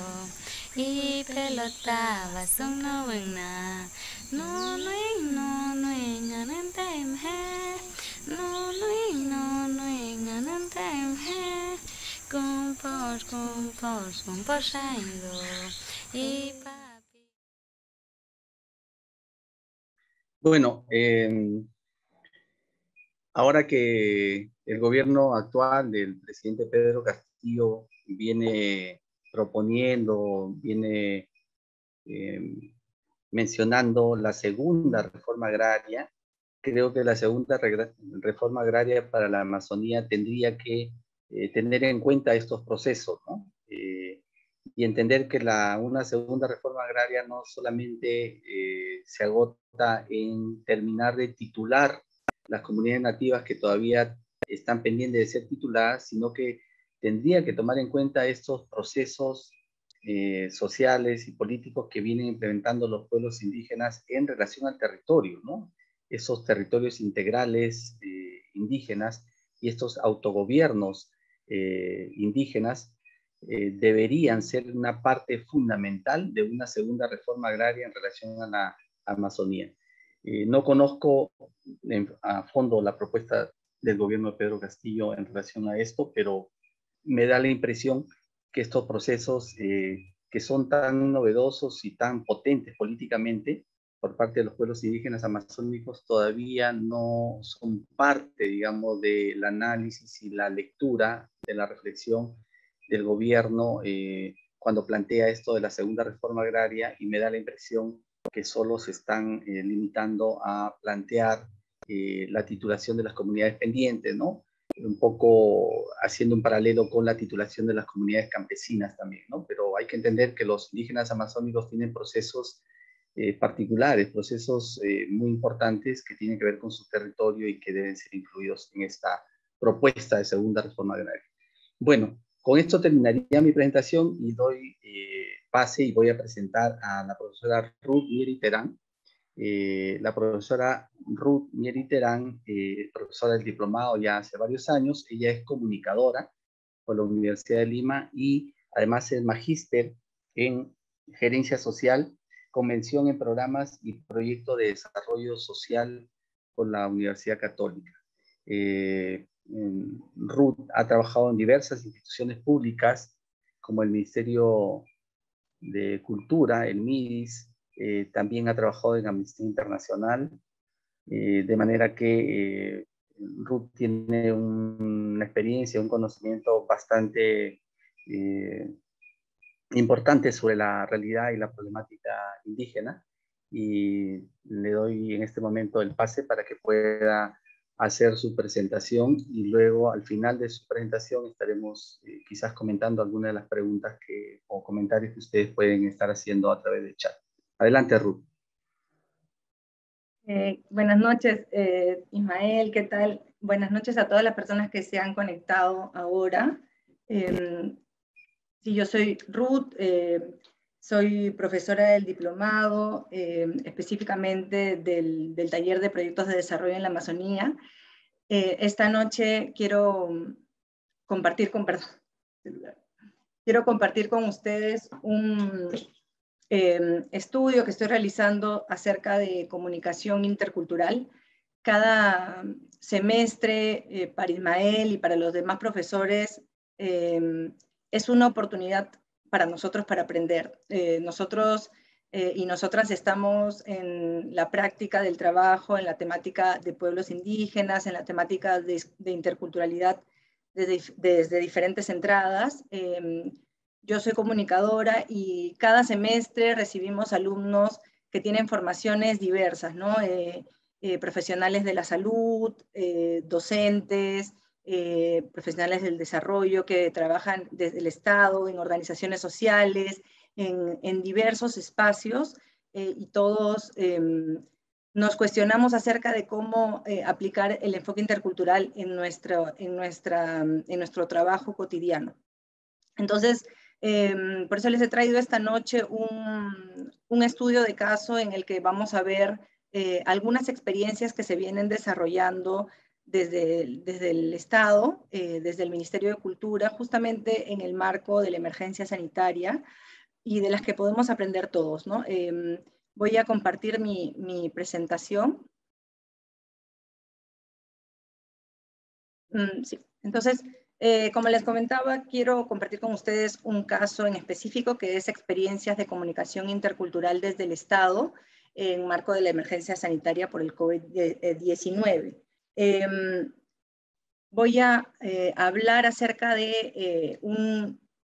Y pelota vasong no wena. No nuing anentem he. No nuing anentem he. Kumpo shaido. Y papi. Bueno, ahora que el gobierno actual del presidente Pedro Castillo viene proponiendo, viene mencionando la segunda reforma agraria, creo que la segunda reforma agraria para la Amazonía tendría que tener en cuenta estos procesos, ¿no? Y entender que una segunda reforma agraria no solamente se agota en terminar de titular las comunidades nativas que todavía están pendientes de ser tituladas, sino que tendría que tomar en cuenta estos procesos sociales y políticos que vienen implementando los pueblos indígenas en relación al territorio, ¿no? Esos territorios integrales indígenas y estos autogobiernos indígenas deberían ser una parte fundamental de una segunda reforma agraria en relación a la Amazonía. No conozco a fondo la propuesta del gobierno de Pedro Castillo en relación a esto, pero me da la impresión que estos procesos que son tan novedosos y tan potentes políticamente por parte de los pueblos indígenas amazónicos todavía no son parte, digamos, del análisis y la lectura de la reflexión del gobierno cuando plantea esto de la segunda reforma agraria, y me da la impresión que solo se están limitando a plantear la titulación de las comunidades pendientes, ¿no? Un poco haciendo un paralelo con la titulación de las comunidades campesinas también, ¿no? Pero hay que entender que los indígenas amazónicos tienen procesos particulares, procesos muy importantes que tienen que ver con su territorio y que deben ser incluidos en esta propuesta de segunda reforma agraria. Bueno, con esto terminaría mi presentación y doy pase y voy a presentar a la profesora Ruth Mieri Terán. La profesora Ruth Mieri Terán es profesora del diplomado ya hace varios años. Ella es comunicadora por la Universidad de Lima y además es magíster en gerencia social, convención en programas y proyectos de desarrollo social por la Universidad Católica. Ruth ha trabajado en diversas instituciones públicas como el Ministerio de Cultura, el MIDIS, también ha trabajado en Amnistía Internacional, de manera que Ruth tiene una experiencia, un conocimiento bastante importante sobre la realidad y la problemática indígena, y le doy en este momento el pase para que pueda hacer su presentación, y luego al final de su presentación estaremos quizás comentando algunas de las preguntas o comentarios que ustedes pueden estar haciendo a través del chat. Adelante, Ruth. Buenas noches, Ismael, ¿qué tal? Buenas noches a todas las personas que se han conectado ahora. Sí, yo soy Ruth, soy profesora del diplomado, específicamente del taller de proyectos de desarrollo en la Amazonía. Esta noche quiero compartir con ustedes un estudio que estoy realizando acerca de comunicación intercultural. Cada semestre para Ismael y para los demás profesores es una oportunidad para nosotros para aprender. Nosotros y nosotras estamos en la práctica del trabajo, en la temática de pueblos indígenas, en la temática de interculturalidad desde diferentes entradas. Yo soy comunicadora y cada semestre recibimos alumnos que tienen formaciones diversas, ¿no? Profesionales de la salud, docentes, profesionales del desarrollo que trabajan desde el Estado, en organizaciones sociales, en diversos espacios, y todos nos cuestionamos acerca de cómo aplicar el enfoque intercultural en nuestro trabajo cotidiano. Entonces, por eso les he traído esta noche un estudio de caso en el que vamos a ver algunas experiencias que se vienen desarrollando desde el Estado, desde el Ministerio de Cultura, justamente en el marco de la emergencia sanitaria y de las que podemos aprender todos, ¿no? Voy a compartir mi presentación. Sí, entonces, como les comentaba, quiero compartir con ustedes un caso en específico que es experiencias de comunicación intercultural desde el Estado en marco de la emergencia sanitaria por el COVID-19. Voy a hablar acerca de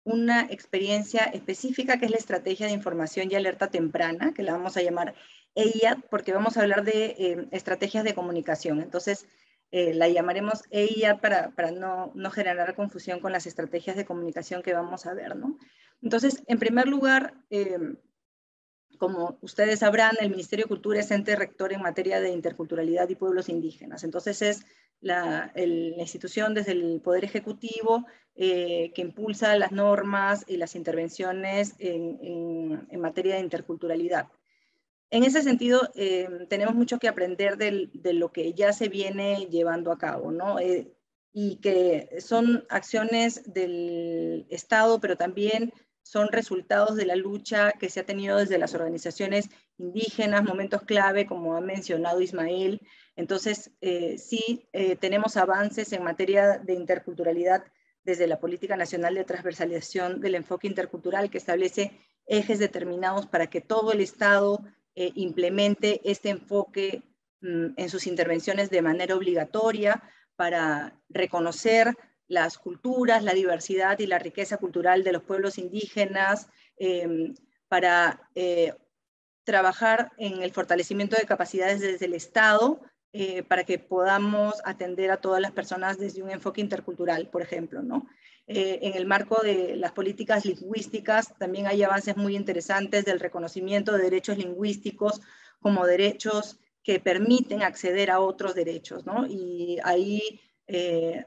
una experiencia específica que es la Estrategia de Información y Alerta Temprana, que la vamos a llamar EIAT, porque vamos a hablar de estrategias de comunicación. Entonces, la llamaremos EIAT para no generar confusión con las estrategias de comunicación que vamos a ver, ¿no? Entonces, en primer lugar, como ustedes sabrán, el Ministerio de Cultura es ente rector en materia de interculturalidad y pueblos indígenas. Entonces es la institución desde el Poder Ejecutivo que impulsa las normas y las intervenciones en materia de interculturalidad. En ese sentido, tenemos mucho que aprender de lo que ya se viene llevando a cabo, ¿no? Y que son acciones del Estado, pero también son resultados de la lucha que se ha tenido desde las organizaciones indígenas, momentos clave, como ha mencionado Ismael. Entonces, sí, tenemos avances en materia de interculturalidad desde la Política Nacional de Transversalización del Enfoque Intercultural, que establece ejes determinados para que todo el Estado implemente este enfoque en sus intervenciones de manera obligatoria para reconocer las culturas, la diversidad y la riqueza cultural de los pueblos indígenas, para trabajar en el fortalecimiento de capacidades desde el Estado, para que podamos atender a todas las personas desde un enfoque intercultural, por ejemplo, ¿no? En el marco de las políticas lingüísticas también hay avances muy interesantes del reconocimiento de derechos lingüísticos como derechos que permiten acceder a otros derechos, ¿no? Y ahí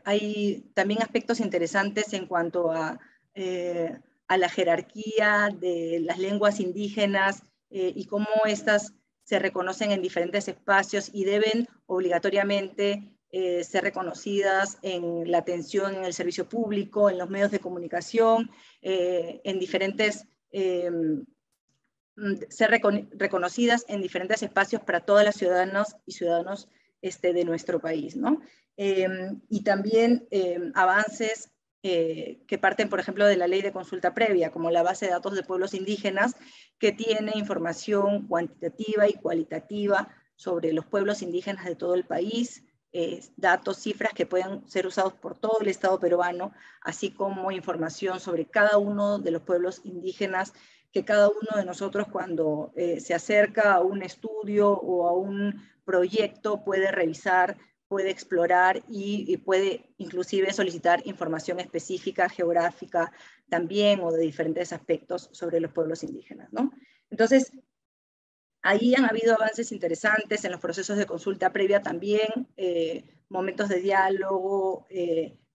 hay también aspectos interesantes en cuanto a la jerarquía de las lenguas indígenas y cómo estas se reconocen en diferentes espacios y deben obligatoriamente ser reconocidas en la atención en el servicio público, en los medios de comunicación, en diferentes, ser reconocidas en diferentes espacios para todas las ciudadanas y ciudadanos de nuestro país, ¿no? Y también avances que parten, por ejemplo, de la ley de consulta previa, como la base de datos de pueblos indígenas, que tiene información cuantitativa y cualitativa sobre los pueblos indígenas de todo el país, datos, cifras que puedan ser usados por todo el Estado peruano, así como información sobre cada uno de los pueblos indígenas, que cada uno de nosotros cuando se acerca a un estudio o a un proyecto puede revisar, puede explorar y puede inclusive solicitar información específica, geográfica también, o de diferentes aspectos sobre los pueblos indígenas, ¿no? Entonces, ahí han habido avances interesantes en los procesos de consulta previa también, momentos de diálogo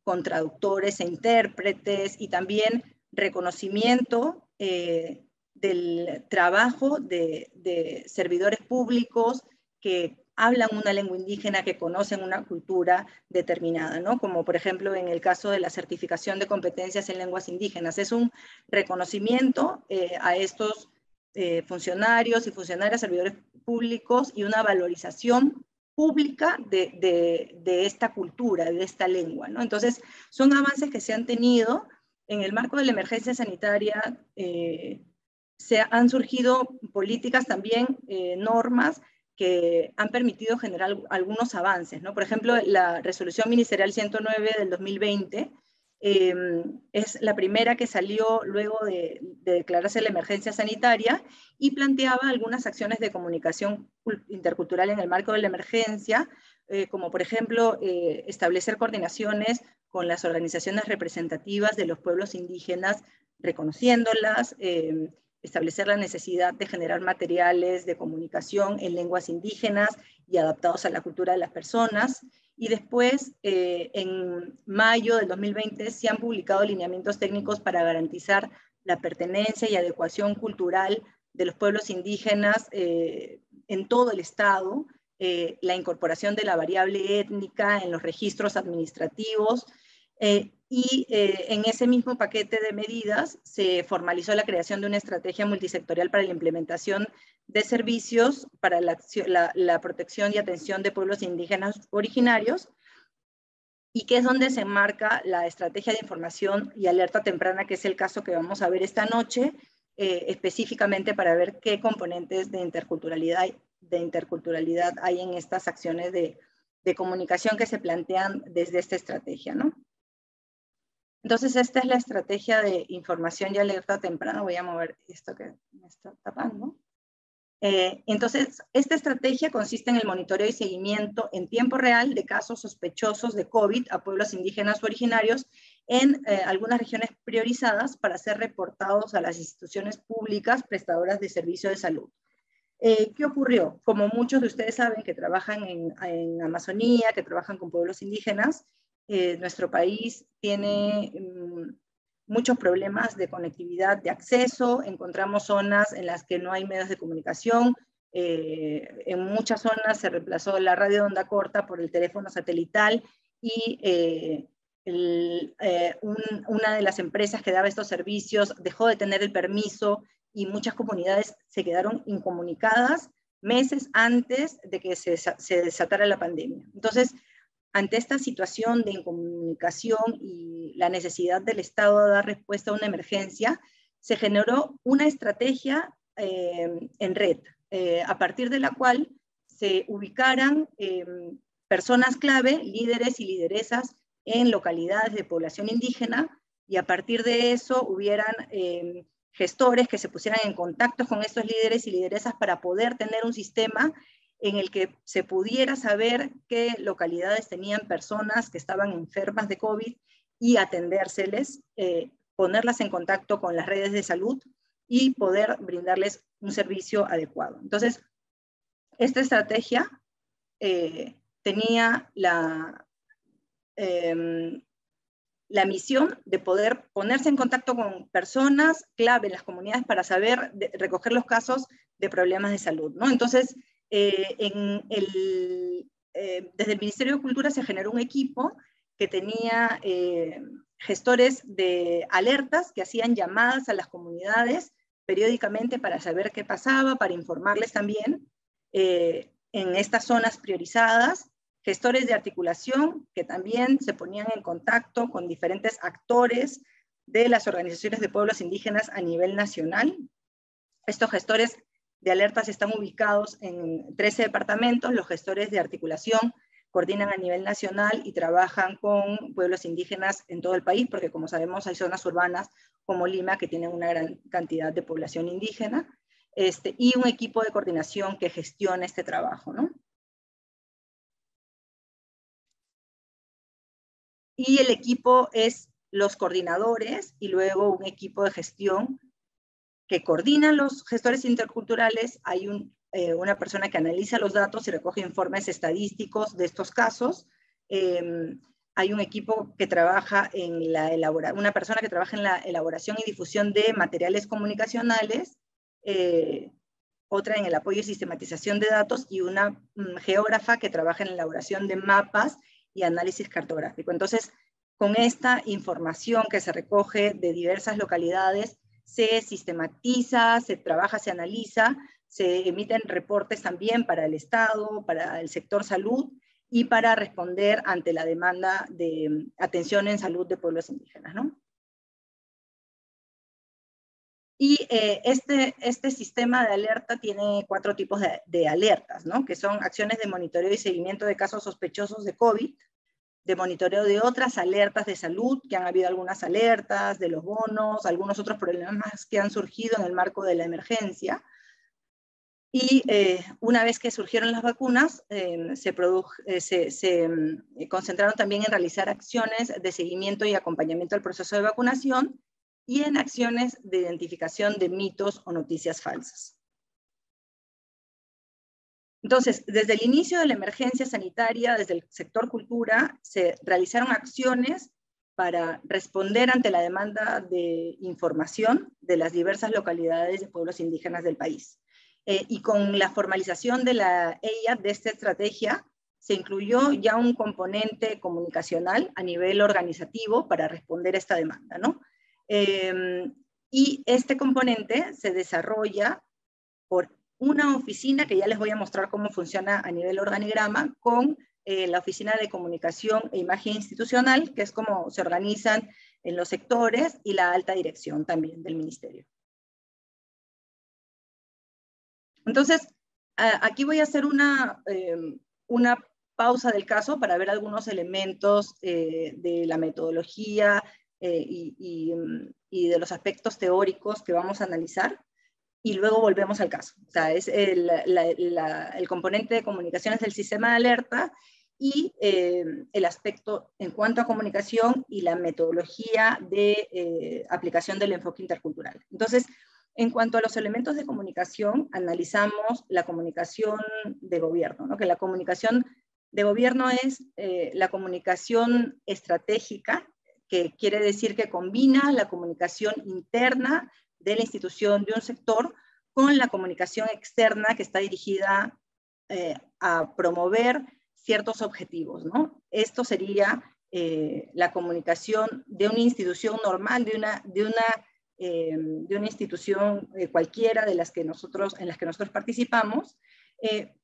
con traductores e intérpretes, y también reconocimiento del trabajo de servidores públicos que hablan una lengua indígena, que conocen una cultura determinada, ¿no? Como por ejemplo en el caso de la certificación de competencias en lenguas indígenas. Es un reconocimiento a estos funcionarios y funcionarias, servidores públicos, y una valorización pública de esta cultura, de esta lengua, ¿no? Entonces, son avances que se han tenido en el marco de la emergencia sanitaria. han surgido políticas también, normas, que han permitido generar algunos avances, ¿no? Por ejemplo, la resolución ministerial 109 del 2020 es la primera que salió luego de declararse la emergencia sanitaria y planteaba algunas acciones de comunicación intercultural en el marco de la emergencia, como por ejemplo establecer coordinaciones con las organizaciones representativas de los pueblos indígenas, reconociéndolas, establecer la necesidad de generar materiales de comunicación en lenguas indígenas y adaptados a la cultura de las personas. Y después, en mayo del 2020, se han publicado lineamientos técnicos para garantizar la pertenencia y adecuación cultural de los pueblos indígenas en todo el Estado, la incorporación de la variable étnica en los registros administrativos, y en ese mismo paquete de medidas se formalizó la creación de una estrategia multisectorial para la implementación de servicios para la protección y atención de pueblos indígenas originarios, y que es donde se enmarca la estrategia de información y alerta temprana, que es el caso que vamos a ver esta noche, específicamente para ver qué componentes de interculturalidad hay en estas acciones de comunicación que se plantean desde esta estrategia, ¿no? Entonces, esta es la estrategia de información y alerta temprana. Voy a mover esto que me está tapando. Entonces, esta estrategia consiste en el monitoreo y seguimiento en tiempo real de casos sospechosos de COVID a pueblos indígenas originarios en algunas regiones priorizadas para ser reportados a las instituciones públicas prestadoras de servicios de salud. ¿Qué ocurrió? Como muchos de ustedes saben que trabajan en Amazonía, que trabajan con pueblos indígenas, nuestro país tiene muchos problemas de conectividad, de acceso. Encontramos zonas en las que no hay medios de comunicación. En muchas zonas se reemplazó la radio de onda corta por el teléfono satelital, y una de las empresas que daba estos servicios dejó de tener el permiso, y muchas comunidades se quedaron incomunicadas meses antes de que se desatara la pandemia. Entonces, ante esta situación de incomunicación y la necesidad del Estado de dar respuesta a una emergencia, se generó una estrategia en red, a partir de la cual se ubicaran personas clave, líderes y lideresas en localidades de población indígena, y a partir de eso hubieran gestores que se pusieran en contacto con estos líderes y lideresas para poder tener un sistema en el que se pudiera saber qué localidades tenían personas que estaban enfermas de COVID y atendérseles, ponerlas en contacto con las redes de salud y poder brindarles un servicio adecuado. Entonces, esta estrategia tenía la misión de poder ponerse en contacto con personas clave en las comunidades para saber recoger los casos de problemas de salud, ¿no? Entonces, desde el Ministerio de Cultura se generó un equipo que tenía gestores de alertas que hacían llamadas a las comunidades periódicamente para saber qué pasaba, para informarles también en estas zonas priorizadas, gestores de articulación que también se ponían en contacto con diferentes actores de las organizaciones de pueblos indígenas a nivel nacional. Estos gestores de alertas están ubicados en 13 departamentos. Los gestores de articulación coordinan a nivel nacional y trabajan con pueblos indígenas en todo el país, porque como sabemos hay zonas urbanas como Lima que tienen una gran cantidad de población indígena, y un equipo de coordinación que gestiona este trabajo, ¿no? Y el equipo es los coordinadores y luego un equipo de gestión que coordinan los gestores interculturales. Hay una persona que analiza los datos y recoge informes estadísticos de estos casos. Hay un equipo que trabaja en una persona que trabaja en la elaboración y difusión de materiales comunicacionales, otra en el apoyo y sistematización de datos, y una geógrafa que trabaja en la elaboración de mapas y análisis cartográfico. Entonces, con esta información que se recoge de diversas localidades, se sistematiza, se trabaja, se analiza, se emiten reportes también para el Estado, para el sector salud y para responder ante la demanda de atención en salud de pueblos indígenas, ¿no? Y este sistema de alerta tiene 4 tipos de alertas, ¿no? Que son acciones de monitoreo y seguimiento de casos sospechosos de COVID, de monitoreo de otras alertas de salud, que han habido algunas alertas, de los bonos, algunos otros problemas que han surgido en el marco de la emergencia. Y una vez que surgieron las vacunas, se concentraron también en realizar acciones de seguimiento y acompañamiento al proceso de vacunación y en acciones de identificación de mitos o noticias falsas. Entonces, desde el inicio de la emergencia sanitaria, desde el sector cultura, se realizaron acciones para responder ante la demanda de información de las diversas localidades de pueblos indígenas del país. Y con la formalización de la EIA, de esta estrategia, se incluyó ya un componente comunicacional a nivel organizativo para responder a esta demanda, ¿no? Y este componente se desarrolla por una oficina que ya les voy a mostrar cómo funciona a nivel organigrama, con la Oficina de Comunicación e Imagen Institucional, que es como se organizan en los sectores, y la alta dirección también del ministerio. Entonces, aquí voy a hacer una pausa del caso para ver algunos elementos de la metodología y de los aspectos teóricos que vamos a analizar, y luego volvemos al caso. O sea, es el componente de comunicaciones del sistema de alerta y el aspecto en cuanto a comunicación y la metodología de aplicación del enfoque intercultural. Entonces, en cuanto a los elementos de comunicación, analizamos la comunicación de gobierno, ¿no? Que la comunicación de gobierno es la comunicación estratégica, que quiere decir que combina la comunicación interna de la institución, de un sector, con la comunicación externa que está dirigida a promover ciertos objetivos, ¿no? Esto sería la comunicación de una institución normal, de una institución cualquiera en las que nosotros participamos,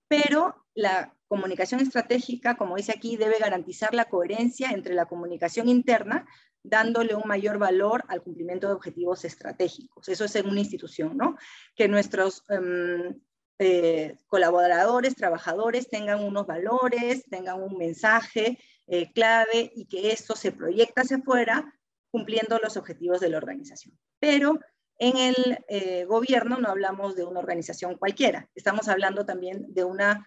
pero la comunicación estratégica, como dice aquí, debe garantizar la coherencia entre la comunicación interna, dándole un mayor valor al cumplimiento de objetivos estratégicos. Eso es en una institución, ¿no? Que nuestros colaboradores, trabajadores tengan unos valores, tengan un mensaje clave, y que esto se proyecta hacia afuera cumpliendo los objetivos de la organización. Pero en el gobierno no hablamos de una organización cualquiera, estamos hablando también de una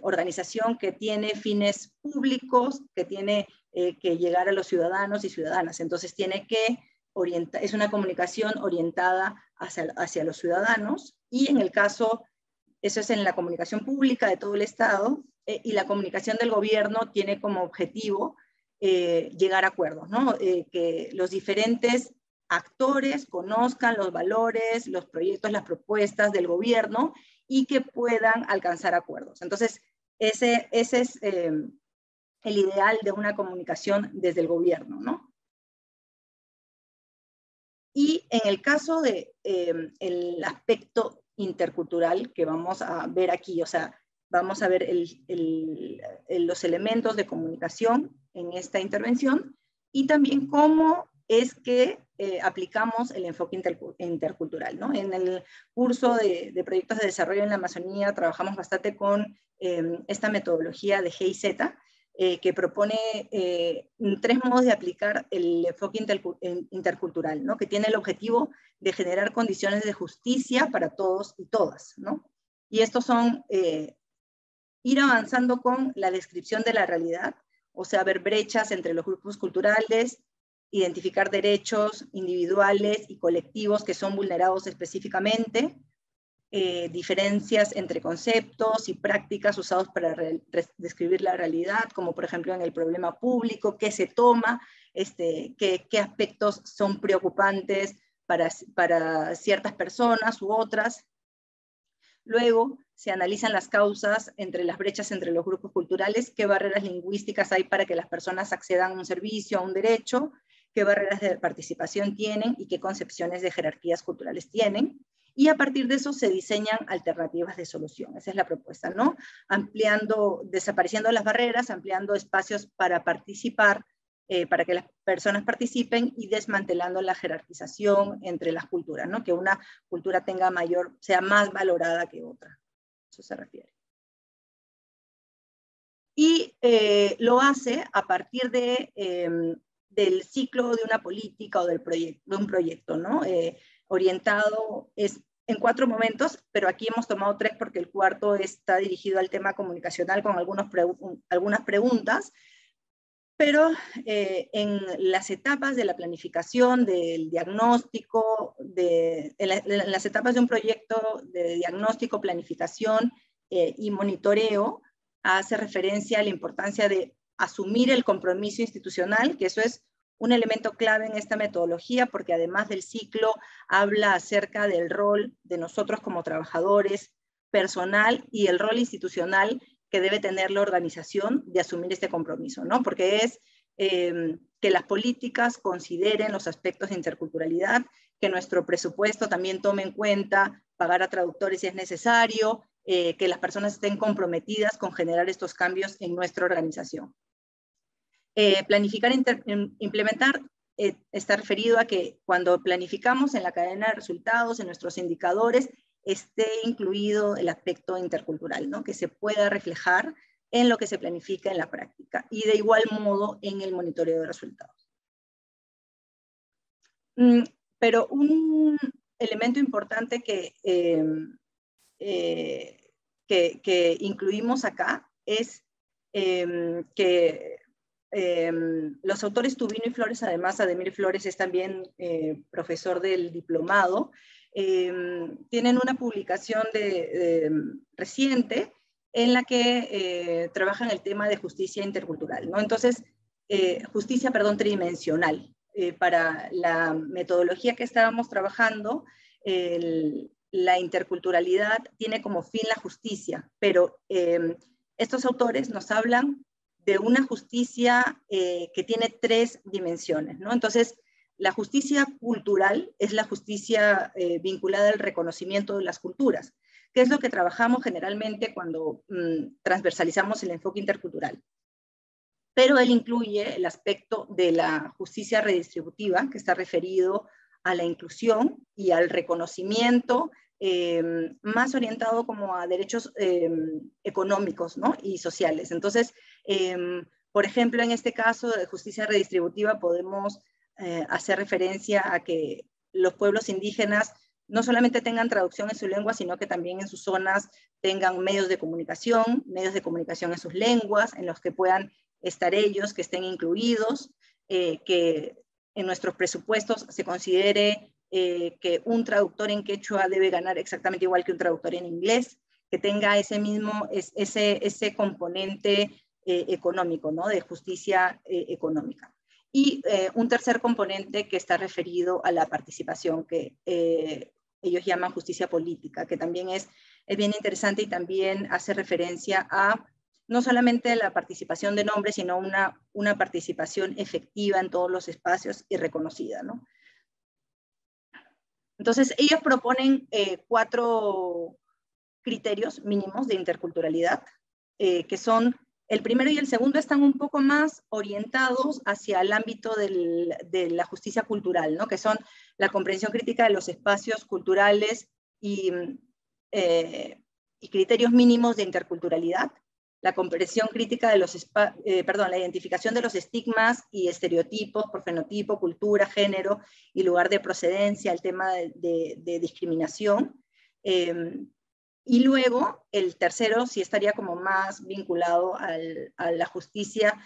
organización que tiene fines públicos, que tiene que llegar a los ciudadanos y ciudadanas. Entonces tiene que orientar, es una comunicación orientada hacia los ciudadanos, y en el caso, eso es en la comunicación pública de todo el Estado, y la comunicación del gobierno tiene como objetivo llegar a acuerdos, ¿no? Que los diferentes actores conozcan los valores, los proyectos, las propuestas del gobierno, y que puedan alcanzar acuerdos. Entonces, ese es el ideal de una comunicación desde el gobierno, ¿no? Y en el caso de el aspecto intercultural que vamos a ver aquí, o sea, vamos a ver los elementos de comunicación en esta intervención, y también cómo es que aplicamos el enfoque intercultural, ¿no? En el curso de proyectos de desarrollo en la Amazonía trabajamos bastante con esta metodología de GIZ, que propone 3 modos de aplicar el enfoque intercultural, ¿no? Que tiene el objetivo de generar condiciones de justicia para todos y todas, ¿no? Y estos son ir avanzando con la descripción de la realidad, o sea, ver brechas entre los grupos culturales, identificar derechos individuales y colectivos que son vulnerados específicamente, diferencias entre conceptos y prácticas usados para describir la realidad, como por ejemplo en el problema público, qué se toma, qué aspectos son preocupantes para ciertas personas u otras. Luego se analizan las causas entre las brechas entre los grupos culturales, qué barreras lingüísticas hay para que las personas accedan a un servicio, a un derecho, qué barreras de participación tienen y qué concepciones de jerarquías culturales tienen. Y a partir de eso se diseñan alternativas de solución. Esa es la propuesta, ¿no? Desapareciendo las barreras, ampliando espacios para participar para que las personas participen y desmantelando la jerarquización entre las culturas, ¿no? Que una cultura sea más valorada que otra. Eso se refiere. Y lo hace a partir del ciclo de una política o de un proyecto, ¿no? Orientado en 4 momentos, pero aquí hemos tomado 3 porque el cuarto está dirigido al tema comunicacional con algunas preguntas, pero en las etapas de la planificación, del diagnóstico, en las etapas de un proyecto de diagnóstico, planificación y monitoreo, hace referencia a la importancia de asumir el compromiso institucional, que eso es un elemento clave en esta metodología, porque además del ciclo habla acerca del rol de nosotros como trabajadores, personal y el rol institucional que debe tener la organización de asumir este compromiso, ¿no? Porque es que las políticas consideren los aspectos de interculturalidad, que nuestro presupuesto también tome en cuenta pagar a traductores si es necesario, que las personas estén comprometidas con generar estos cambios en nuestra organización. Planificar e implementar está referido a que cuando planificamos en la cadena de resultados, en nuestros indicadores, esté incluido el aspecto intercultural, ¿no? Que se pueda reflejar en lo que se planifica en la práctica y de igual modo en el monitoreo de resultados. Pero un elemento importante que incluimos acá es que los autores Tubino y Flores, además Ademir Flores es también profesor del diplomado, tienen una publicación reciente en la que trabajan el tema de justicia intercultural, ¿no? Entonces, justicia, perdón, tridimensional. Para la metodología que estábamos trabajando, la interculturalidad tiene como fin la justicia, pero estos autores nos hablan de una justicia que tiene 3 dimensiones, ¿no? Entonces, la justicia cultural es la justicia vinculada al reconocimiento de las culturas, que es lo que trabajamos generalmente cuando transversalizamos el enfoque intercultural. Pero él incluye el aspecto de la justicia redistributiva, que está referido a la inclusión y al reconocimiento, más orientado como a derechos económicos, ¿no? Y sociales. Entonces, por ejemplo, en este caso de justicia redistributiva podemos hacer referencia a que los pueblos indígenas no solamente tengan traducción en su lengua, sino que también en sus zonas tengan medios de comunicación en sus lenguas, en los que puedan estar ellos, que estén incluidos, que en nuestros presupuestos se considere que un traductor en quechua debe ganar exactamente igual que un traductor en inglés, que tenga ese componente económico, ¿no? De justicia económica. Y un tercer componente que está referido a la participación, que ellos llaman justicia política, que también es bien interesante y también hace referencia a no solamente la participación de nombres, sino una participación efectiva en todos los espacios y reconocida, ¿no? Entonces, ellos proponen 4 criterios mínimos de interculturalidad, que son, el primero y el segundo están un poco más orientados hacia el ámbito de la justicia cultural, ¿no? Que son la comprensión crítica de los espacios culturales y criterios mínimos de interculturalidad, la comprensión crítica de la identificación de los estigmas y estereotipos por fenotipo, cultura, género y lugar de procedencia, el tema de discriminación. Y luego, el tercero sí estaría como más vinculado a la justicia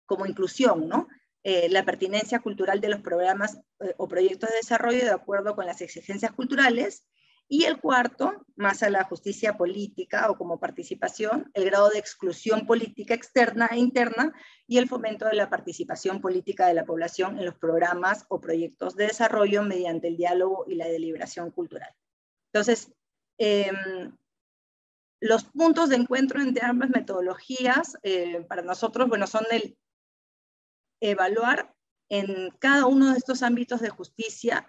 como inclusión, ¿no? La pertinencia cultural de los programas o proyectos de desarrollo de acuerdo con las exigencias culturales. Y el cuarto, más a la justicia política o como participación, el grado de exclusión política externa e interna y el fomento de la participación política de la población en los programas o proyectos de desarrollo mediante el diálogo y la deliberación cultural. Entonces, los puntos de encuentro entre ambas metodologías para nosotros, bueno, son el evaluar en cada uno de estos ámbitos de justicia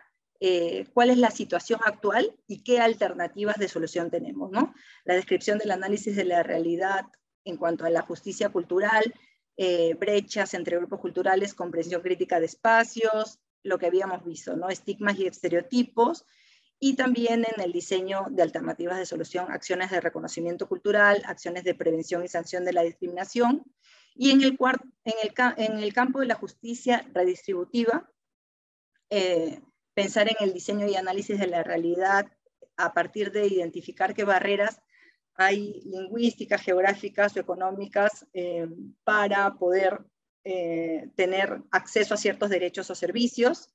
cuál es la situación actual y qué alternativas de solución tenemos, ¿no? La descripción del análisis de la realidad en cuanto a la justicia cultural, brechas entre grupos culturales, comprensión crítica de espacios, lo que habíamos visto, ¿no? Estigmas y estereotipos, y también en el diseño de alternativas de solución, acciones de reconocimiento cultural, acciones de prevención y sanción de la discriminación, y en el campo de la justicia redistributiva, pensar en el diseño y análisis de la realidad a partir de identificar qué barreras hay lingüísticas, geográficas o económicas para poder tener acceso a ciertos derechos o servicios,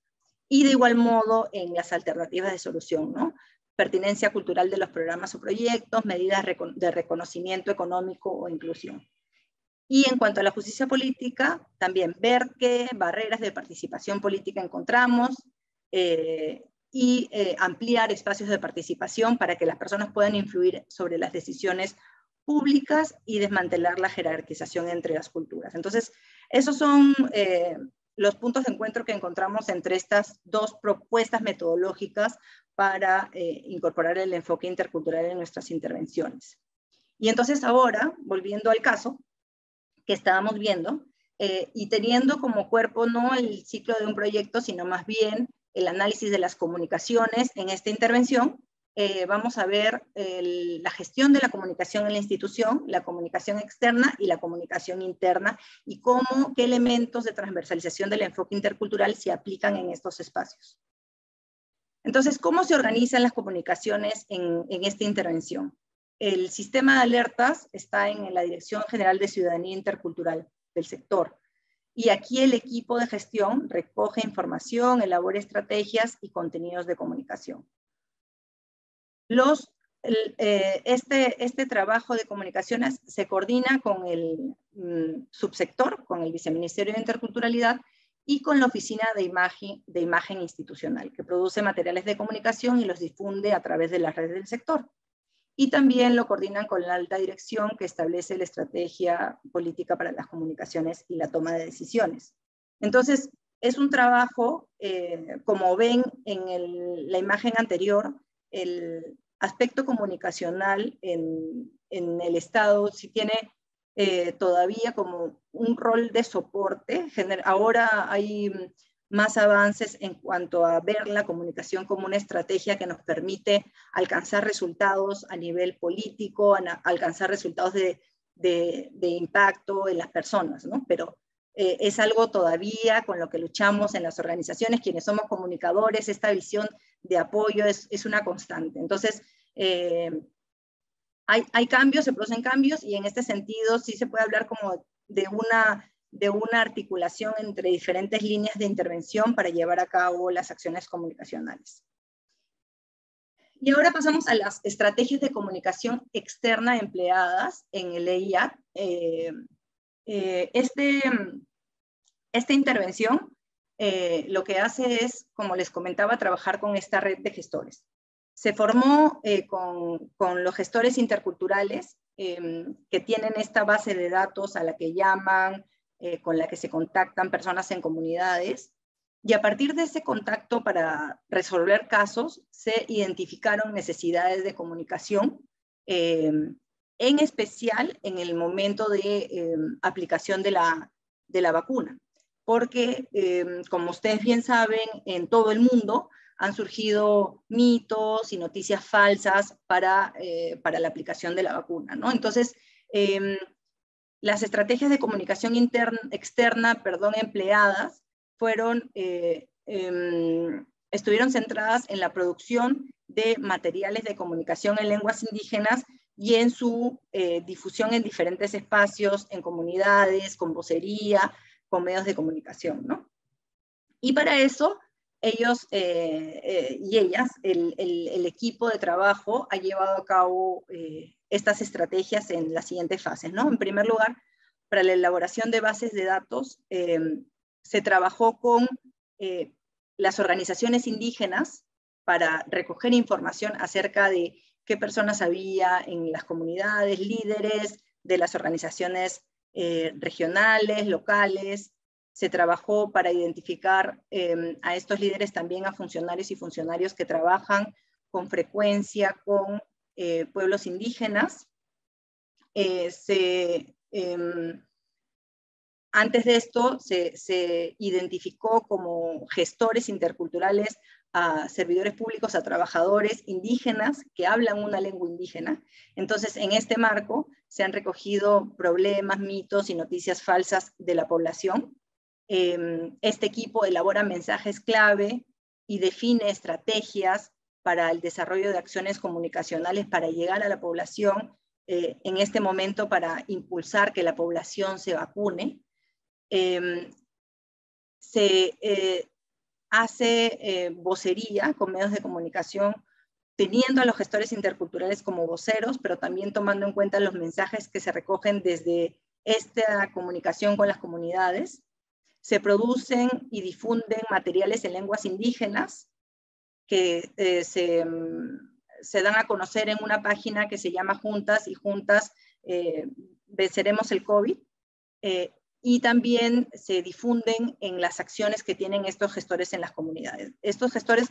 y de igual modo en las alternativas de solución, ¿no? Pertinencia cultural de los programas o proyectos, medidas de reconocimiento económico o inclusión. Y en cuanto a la justicia política, también ver qué barreras de participación política encontramos y ampliar espacios de participación para que las personas puedan influir sobre las decisiones públicas y desmantelar la jerarquización entre las culturas. Entonces, esos son los puntos de encuentro que encontramos entre estas dos propuestas metodológicas para incorporar el enfoque intercultural en nuestras intervenciones. Y entonces ahora, volviendo al caso que estábamos viendo, y teniendo como cuerpo no el ciclo de un proyecto, sino más bien el análisis de las comunicaciones en esta intervención, vamos a ver la gestión de la comunicación en la institución, la comunicación externa y la comunicación interna, y qué elementos de transversalización del enfoque intercultural se aplican en estos espacios. Entonces, ¿cómo se organizan las comunicaciones en esta intervención? El sistema de alertas está en la Dirección General de Ciudadanía Intercultural del sector, y aquí el equipo de gestión recoge información, elabora estrategias y contenidos de comunicación. Este trabajo de comunicaciones se coordina con el subsector, con el Viceministerio de Interculturalidad y con la Oficina de Imagen Institucional, que produce materiales de comunicación y los difunde a través de las redes del sector. Y también lo coordinan con la alta dirección, que establece la estrategia política para las comunicaciones y la toma de decisiones. Entonces, es un trabajo, como ven en la imagen anterior, el aspecto comunicacional en el Estado sí tiene todavía como un rol de soporte. Ahora hay más avances en cuanto a ver la comunicación como una estrategia que nos permite alcanzar resultados a nivel político, alcanzar resultados de impacto en las personas, ¿no? Pero es algo todavía con lo que luchamos en las organizaciones, quienes somos comunicadores. Esta visión de apoyo es una constante. Entonces, hay cambios, se producen cambios, y en este sentido sí se puede hablar como de una articulación entre diferentes líneas de intervención para llevar a cabo las acciones comunicacionales. Y ahora pasamos a las estrategias de comunicación externa empleadas en el EIAC. Esta intervención lo que hace es, como les comentaba, trabajar con esta red de gestores. Se formó con los gestores interculturales que tienen esta base de datos a la que llaman, con la que se contactan personas en comunidades, y a partir de ese contacto para resolver casos se identificaron necesidades de comunicación, en especial en el momento de aplicación de la vacuna, porque como ustedes bien saben, en todo el mundo han surgido mitos y noticias falsas para la aplicación de la vacuna, ¿no? Entonces, las estrategias de comunicación externa empleadas estuvieron centradas en la producción de materiales de comunicación en lenguas indígenas y en su difusión en diferentes espacios, en comunidades, con vocería, con medios de comunicación, ¿no? Y para eso, ellos y ellas, el equipo de trabajo ha llevado a cabo estas estrategias en las siguientes fases, ¿no? En primer lugar, para la elaboración de bases de datos, se trabajó con las organizaciones indígenas para recoger información acerca de qué personas había en las comunidades, líderes de las organizaciones regionales, locales. Se trabajó para identificar a estos líderes, también a funcionarios y funcionarios que trabajan con frecuencia con pueblos indígenas. Antes de esto se identificó como gestores interculturales a servidores públicos, a trabajadores indígenas que hablan una lengua indígena. Entonces, en este marco se han recogido problemas, mitos y noticias falsas de la población. Este equipo elabora mensajes clave y define estrategias para el desarrollo de acciones comunicacionales para llegar a la población, en este momento para impulsar que la población se vacune. Se hace vocería con medios de comunicación, teniendo a los gestores interculturales como voceros, pero también tomando en cuenta los mensajes que se recogen desde esta comunicación con las comunidades. Se producen y difunden materiales en lenguas indígenas que se dan a conocer en una página que se llama Juntas y Juntas Venceremos el COVID, y también se difunden en las acciones que tienen estos gestores en las comunidades. Estos gestores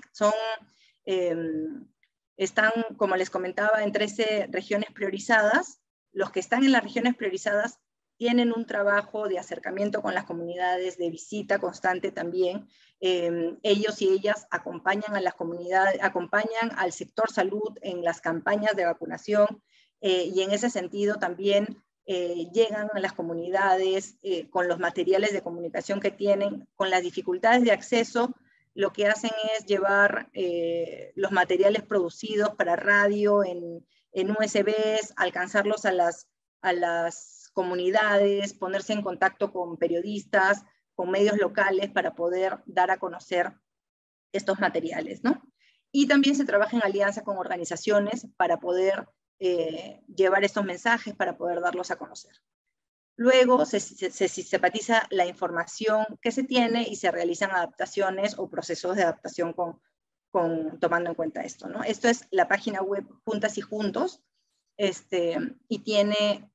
están, como les comentaba, en 13 regiones priorizadas. Los que están en las regiones priorizadas tienen un trabajo de acercamiento con las comunidades, de visita constante también. Ellos y ellas acompañan a las comunidades, acompañan al sector salud en las campañas de vacunación, y en ese sentido también llegan a las comunidades con los materiales de comunicación que tienen, con las dificultades de acceso. Lo que hacen es llevar los materiales producidos para radio en USBs, alcanzarlos a las comunidades, ponerse en contacto con periodistas, con medios locales para poder dar a conocer estos materiales, ¿no? Y también se trabaja en alianza con organizaciones para poder llevar estos mensajes, para poder darlos a conocer. Luego se sistematiza la información que se tiene y se realizan adaptaciones o procesos de adaptación tomando en cuenta esto, ¿no? Esto es la página web Juntas y Juntos, y tiene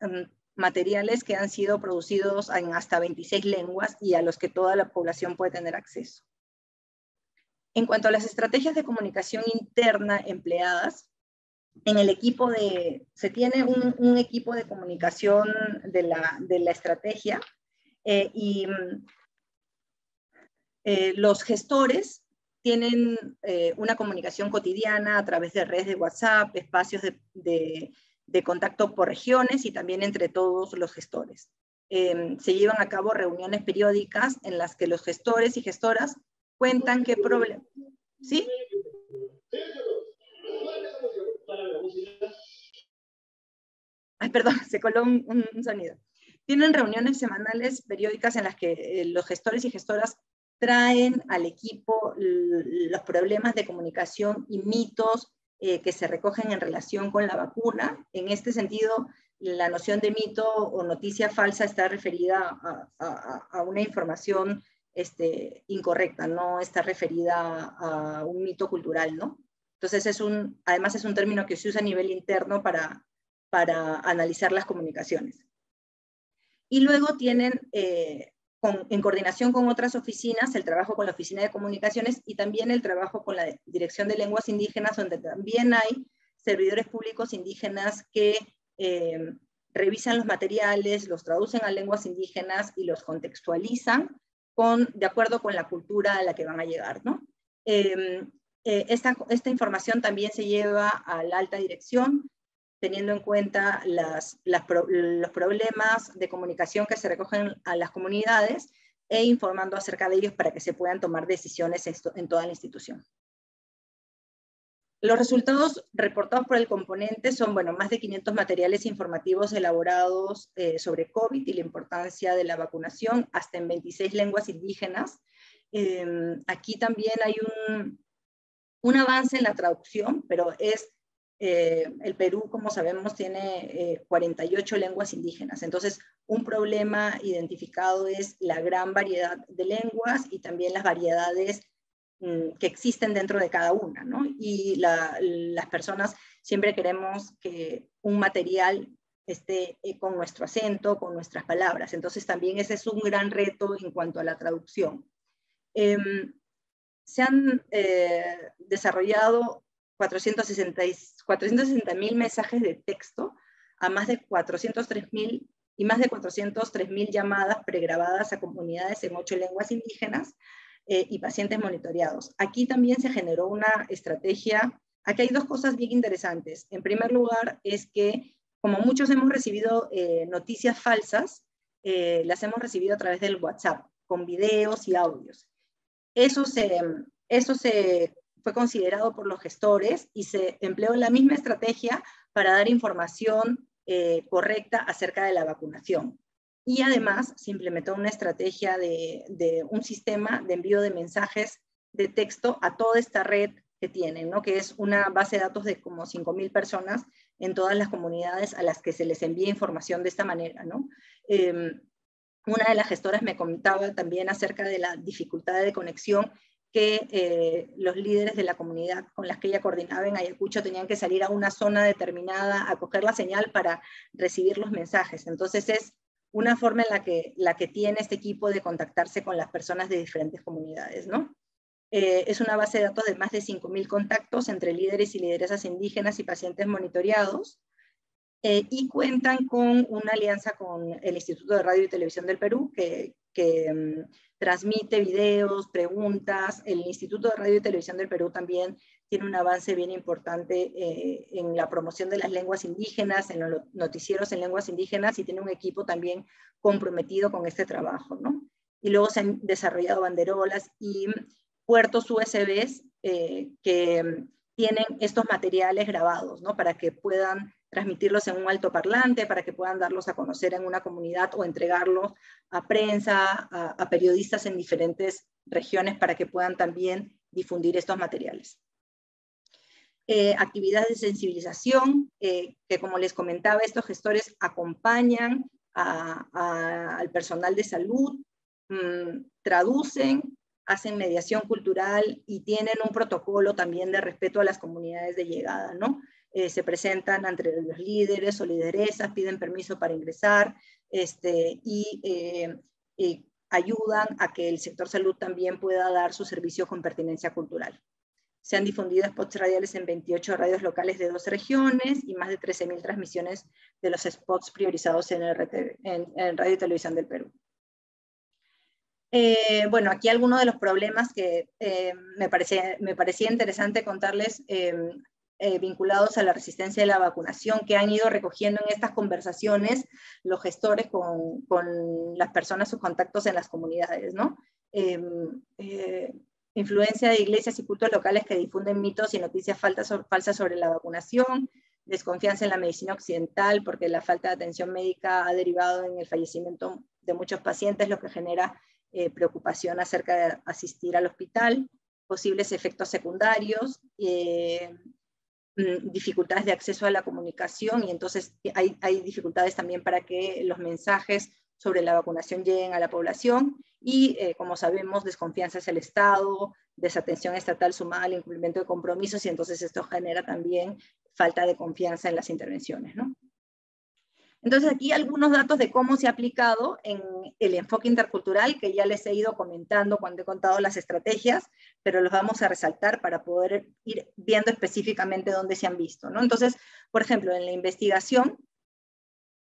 materiales que han sido producidos en hasta 26 lenguas y a los que toda la población puede tener acceso. En cuanto a las estrategias de comunicación interna empleadas, en el equipo se tiene un equipo de comunicación de la estrategia, y los gestores tienen una comunicación cotidiana a través de redes de WhatsApp, espacios de contacto por regiones y también entre todos los gestores. Se llevan a cabo reuniones periódicas en las que los gestores y gestoras cuentan qué problemas. ¿Sí? Ay, perdón, se coló un sonido. Tienen reuniones semanales periódicas en las que los gestores y gestoras traen al equipo los problemas de comunicación y mitos que se recogen en relación con la vacuna. En este sentido, la noción de mito o noticia falsa está referida a una información incorrecta, no está referida a un mito cultural, ¿no? Entonces, además es un término que se usa a nivel interno para analizar las comunicaciones. Y luego tienen, en coordinación con otras oficinas, el trabajo con la Oficina de Comunicaciones y también el trabajo con la Dirección de Lenguas Indígenas, donde también hay servidores públicos indígenas que revisan los materiales, los traducen a lenguas indígenas y los contextualizan de acuerdo con la cultura a la que van a llegar, ¿no? Esta información también se lleva a la alta dirección, teniendo en cuenta los problemas de comunicación que se recogen a las comunidades e informando acerca de ellos para que se puedan tomar decisiones en toda la institución. Los resultados reportados por el componente son, bueno, más de 500 materiales informativos elaborados sobre COVID y la importancia de la vacunación, hasta en 26 lenguas indígenas. Aquí también hay un avance en la traducción, pero el Perú, como sabemos, tiene 48 lenguas indígenas. Entonces, un problema identificado es la gran variedad de lenguas y también las variedades que existen dentro de cada una, ¿no? Y las personas siempre queremos que un material esté con nuestro acento, con nuestras palabras. Entonces, también ese es un gran reto en cuanto a la traducción. Se han desarrollado 460.000 mensajes de texto a más de 403.000 y más de 403.000 llamadas pregrabadas a comunidades en 8 lenguas indígenas y pacientes monitoreados. Aquí también se generó una estrategia. Aquí hay dos cosas bien interesantes. En primer lugar, es que como muchos hemos recibido noticias falsas, las hemos recibido a través del WhatsApp, con videos y audios. Eso fue considerado por los gestores y se empleó la misma estrategia para dar información correcta acerca de la vacunación. Y además se implementó una estrategia de un sistema de envío de mensajes de texto a toda esta red que tienen, ¿no? Que es una base de datos de como 5.000 personas en todas las comunidades a las que se les envía información de esta manera, ¿no? Una de las gestoras me comentaba también acerca de la dificultad de conexión que los líderes de la comunidad con las que ella coordinaba en Ayacucho tenían que salir a una zona determinada a coger la señal para recibir los mensajes. Entonces es una forma en la que tiene este equipo de contactarse con las personas de diferentes comunidades, ¿no? Es una base de datos de más de 5.000 contactos entre líderes y lideresas indígenas y pacientes monitoreados, y cuentan con una alianza con el Instituto de Radio y Televisión del Perú, que transmite videos, preguntas. El Instituto de Radio y Televisión del Perú también tiene un avance bien importante en la promoción de las lenguas indígenas, en los noticieros en lenguas indígenas, y tiene un equipo también comprometido con este trabajo, ¿no? Y luego se han desarrollado banderolas y puertos USBs que tienen estos materiales grabados, ¿no? Para que puedan transmitirlos en un altoparlante, para que puedan darlos a conocer en una comunidad o entregarlos a prensa, a periodistas en diferentes regiones para que puedan también difundir estos materiales. Actividades de sensibilización, que como les comentaba, estos gestores acompañan al personal de salud, traducen, hacen mediación cultural y tienen un protocolo también de respeto a las comunidades de llegada, ¿no? Se presentan ante los líderes o lideresas, piden permiso para ingresar y ayudan a que el sector salud también pueda dar su servicio con pertinencia cultural. Se han difundido spots radiales en 28 radios locales de 2 regiones y más de 13.000 transmisiones de los spots priorizados en Radio y Televisión del Perú. Bueno, aquí algunos de los problemas que me parecía interesante contarles vinculados a la resistencia de la vacunación, que han ido recogiendo en estas conversaciones los gestores con las personas, sus contactos en las comunidades, ¿no? Influencia de iglesias y cultos locales que difunden mitos y noticias falsas sobre la vacunación, desconfianza en la medicina occidental porque la falta de atención médica ha derivado en el fallecimiento de muchos pacientes, lo que genera preocupación acerca de asistir al hospital, posibles efectos secundarios, dificultades de acceso a la comunicación, y entonces hay dificultades también para que los mensajes sobre la vacunación lleguen a la población, y como sabemos, desconfianza hacia el Estado, desatención estatal sumada al incumplimiento de compromisos, y entonces esto genera también falta de confianza en las intervenciones, ¿no? Entonces aquí algunos datos de cómo se ha aplicado en el enfoque intercultural, que ya les he ido comentando cuando he contado las estrategias, pero los vamos a resaltar para poder ir viendo específicamente dónde se han visto, ¿no? Entonces, por ejemplo, en la investigación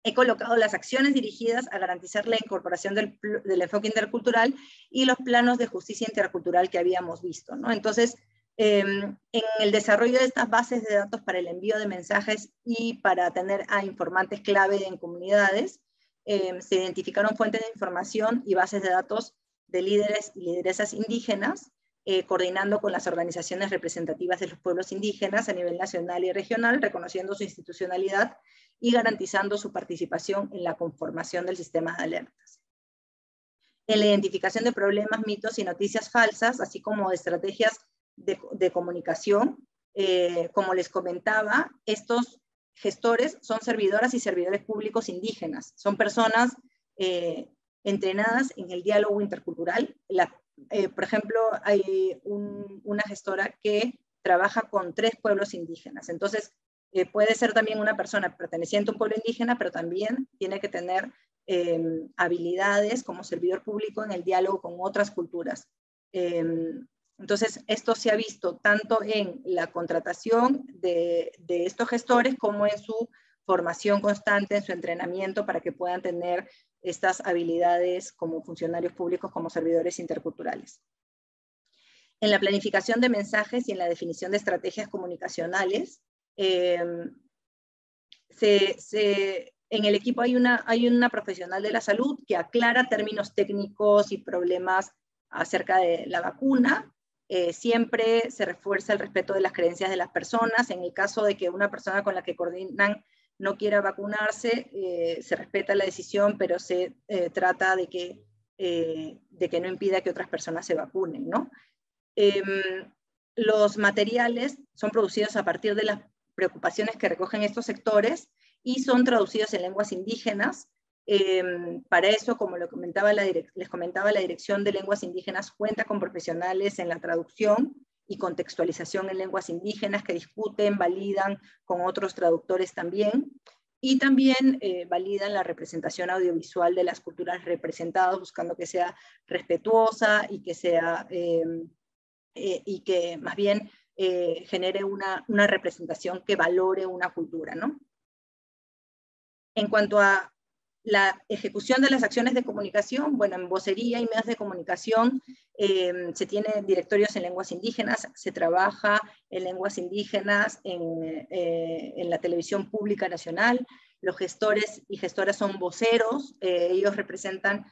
he colocado las acciones dirigidas a garantizar la incorporación del enfoque intercultural y los planos de justicia intercultural que habíamos visto, ¿no? Entonces, en el desarrollo de estas bases de datos para el envío de mensajes y para tener a informantes clave en comunidades, se identificaron fuentes de información y bases de datos de líderes y lideresas indígenas, coordinando con las organizaciones representativas de los pueblos indígenas a nivel nacional y regional, reconociendo su institucionalidad y garantizando su participación en la conformación del sistema de alertas. En la identificación de problemas, mitos y noticias falsas, así como de estrategias de comunicación, como les comentaba, estos gestores son servidoras y servidores públicos indígenas, son personas entrenadas en el diálogo intercultural. Por ejemplo, hay una gestora que trabaja con 3 pueblos indígenas, entonces puede ser también una persona perteneciente a un pueblo indígena, pero también tiene que tener habilidades como servidor público en el diálogo con otras culturas. Entonces, esto se ha visto tanto en la contratación de estos gestores como en su formación constante en su entrenamiento para que puedan tener estas habilidades como funcionarios públicos, como servidores interculturales. En la planificación de mensajes y en la definición de estrategias comunicacionales, en el equipo hay una profesional de la salud que aclara términos técnicos y problemas acerca de la vacuna. Siempre se refuerza el respeto de las creencias de las personas. En el caso de que una persona con la que coordinan no quiera vacunarse, se respeta la decisión, pero se trata de que no impida que otras personas se vacunen, ¿no? Los materiales son producidos a partir de las preocupaciones que recogen estos sectores y son traducidos en lenguas indígenas. Para eso, como les comentaba, la Dirección de Lenguas Indígenas cuenta con profesionales en la traducción y contextualización en lenguas indígenas que discuten, validan con otros traductores también, y también validan la representación audiovisual de las culturas representadas, buscando que sea respetuosa y que sea y que más bien genere una representación que valore una cultura, ¿no? En cuanto a la ejecución de las acciones de comunicación, bueno, en vocería y medios de comunicación se tienen directorios en lenguas indígenas, se trabaja en lenguas indígenas en la televisión pública nacional. Los gestores y gestoras son voceros, ellos representan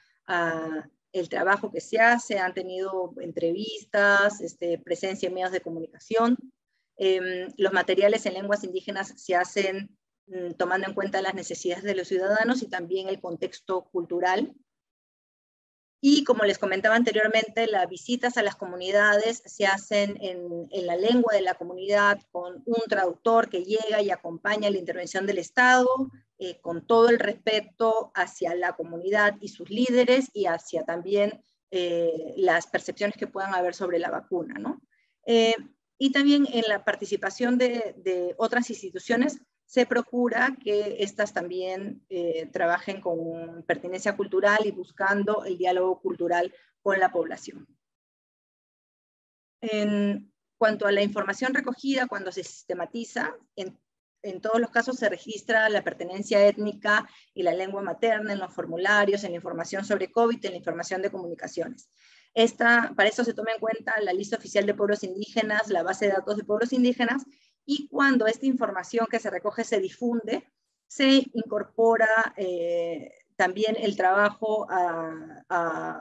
el trabajo que se hace, han tenido entrevistas, presencia en medios de comunicación. Los materiales en lenguas indígenas se hacen tomando en cuenta las necesidades de los ciudadanos y también el contexto cultural. Y como les comentaba anteriormente, las visitas a las comunidades se hacen en la lengua de la comunidad, con un traductor que llega y acompaña la intervención del Estado, con todo el respeto hacia la comunidad y sus líderes, y hacia también las percepciones que puedan haber sobre la vacuna, ¿no? Y también en la participación de otras instituciones, se procura que éstas también trabajen con pertinencia cultural y buscando el diálogo cultural con la población. En cuanto a la información recogida, cuando se sistematiza, en todos los casos se registra la pertenencia étnica y la lengua materna en los formularios, en la información sobre COVID, en la información de comunicaciones. Para eso se toma en cuenta la lista oficial de pueblos indígenas, la base de datos de pueblos indígenas, y cuando esta información que se recoge se difunde, se incorpora también el trabajo,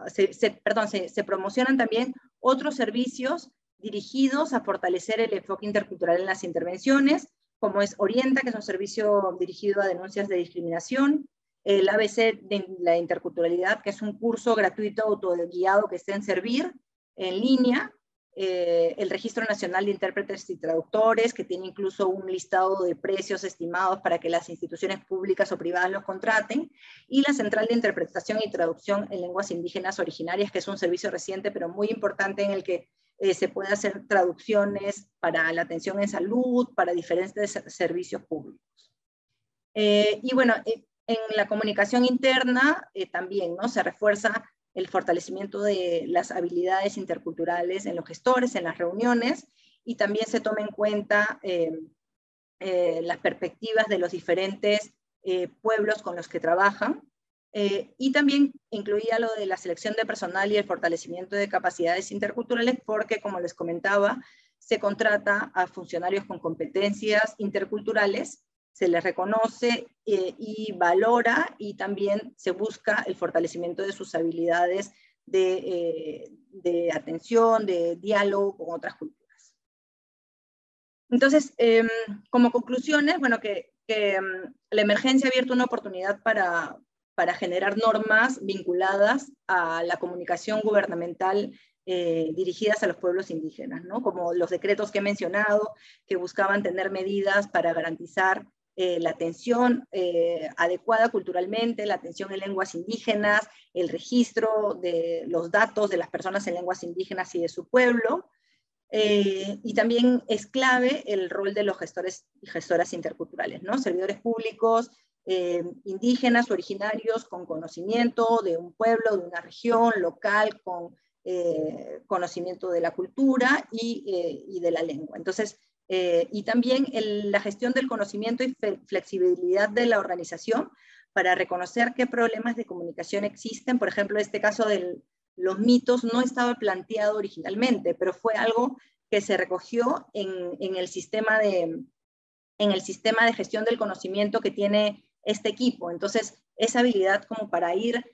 se promocionan también otros servicios dirigidos a fortalecer el enfoque intercultural en las intervenciones, como es Orienta, que es un servicio dirigido a denuncias de discriminación, el ABC de la interculturalidad, que es un curso gratuito autoguiado que está en Servir, en línea, el Registro Nacional de Intérpretes y Traductores, que tiene incluso un listado de precios estimados para que las instituciones públicas o privadas los contraten, y la Central de Interpretación y Traducción en Lenguas Indígenas Originarias, que es un servicio reciente pero muy importante en el que se puede hacer traducciones para la atención en salud, para diferentes servicios públicos. Y bueno, en la comunicación interna también, ¿no? Se refuerza el fortalecimiento de las habilidades interculturales en los gestores, en las reuniones, y también se toma en cuenta las perspectivas de los diferentes pueblos con los que trabajan, y también incluía lo de la selección de personal y el fortalecimiento de capacidades interculturales, porque, como les comentaba, se contrata a funcionarios con competencias interculturales, se les reconoce y valora, y también se busca el fortalecimiento de sus habilidades de atención, de diálogo con otras culturas. Entonces, como conclusiones, bueno, que la emergencia ha abierto una oportunidad para generar normas vinculadas a la comunicación gubernamental dirigidas a los pueblos indígenas, ¿no? Como los decretos que he mencionado, que buscaban tener medidas para garantizar la atención adecuada culturalmente, la atención en lenguas indígenas, el registro de los datos de las personas en lenguas indígenas y de su pueblo, y también es clave el rol de los gestores y gestoras interculturales, ¿no? Servidores públicos indígenas, originarios, con conocimiento de un pueblo, de una región local, con conocimiento de la cultura y de la lengua. Entonces, y también la gestión del conocimiento y flexibilidad de la organización para reconocer qué problemas de comunicación existen. Por ejemplo, este caso de los mitos no estaba planteado originalmente, pero fue algo que se recogió en el sistema de gestión del conocimiento que tiene este equipo. Entonces, esa habilidad como para ir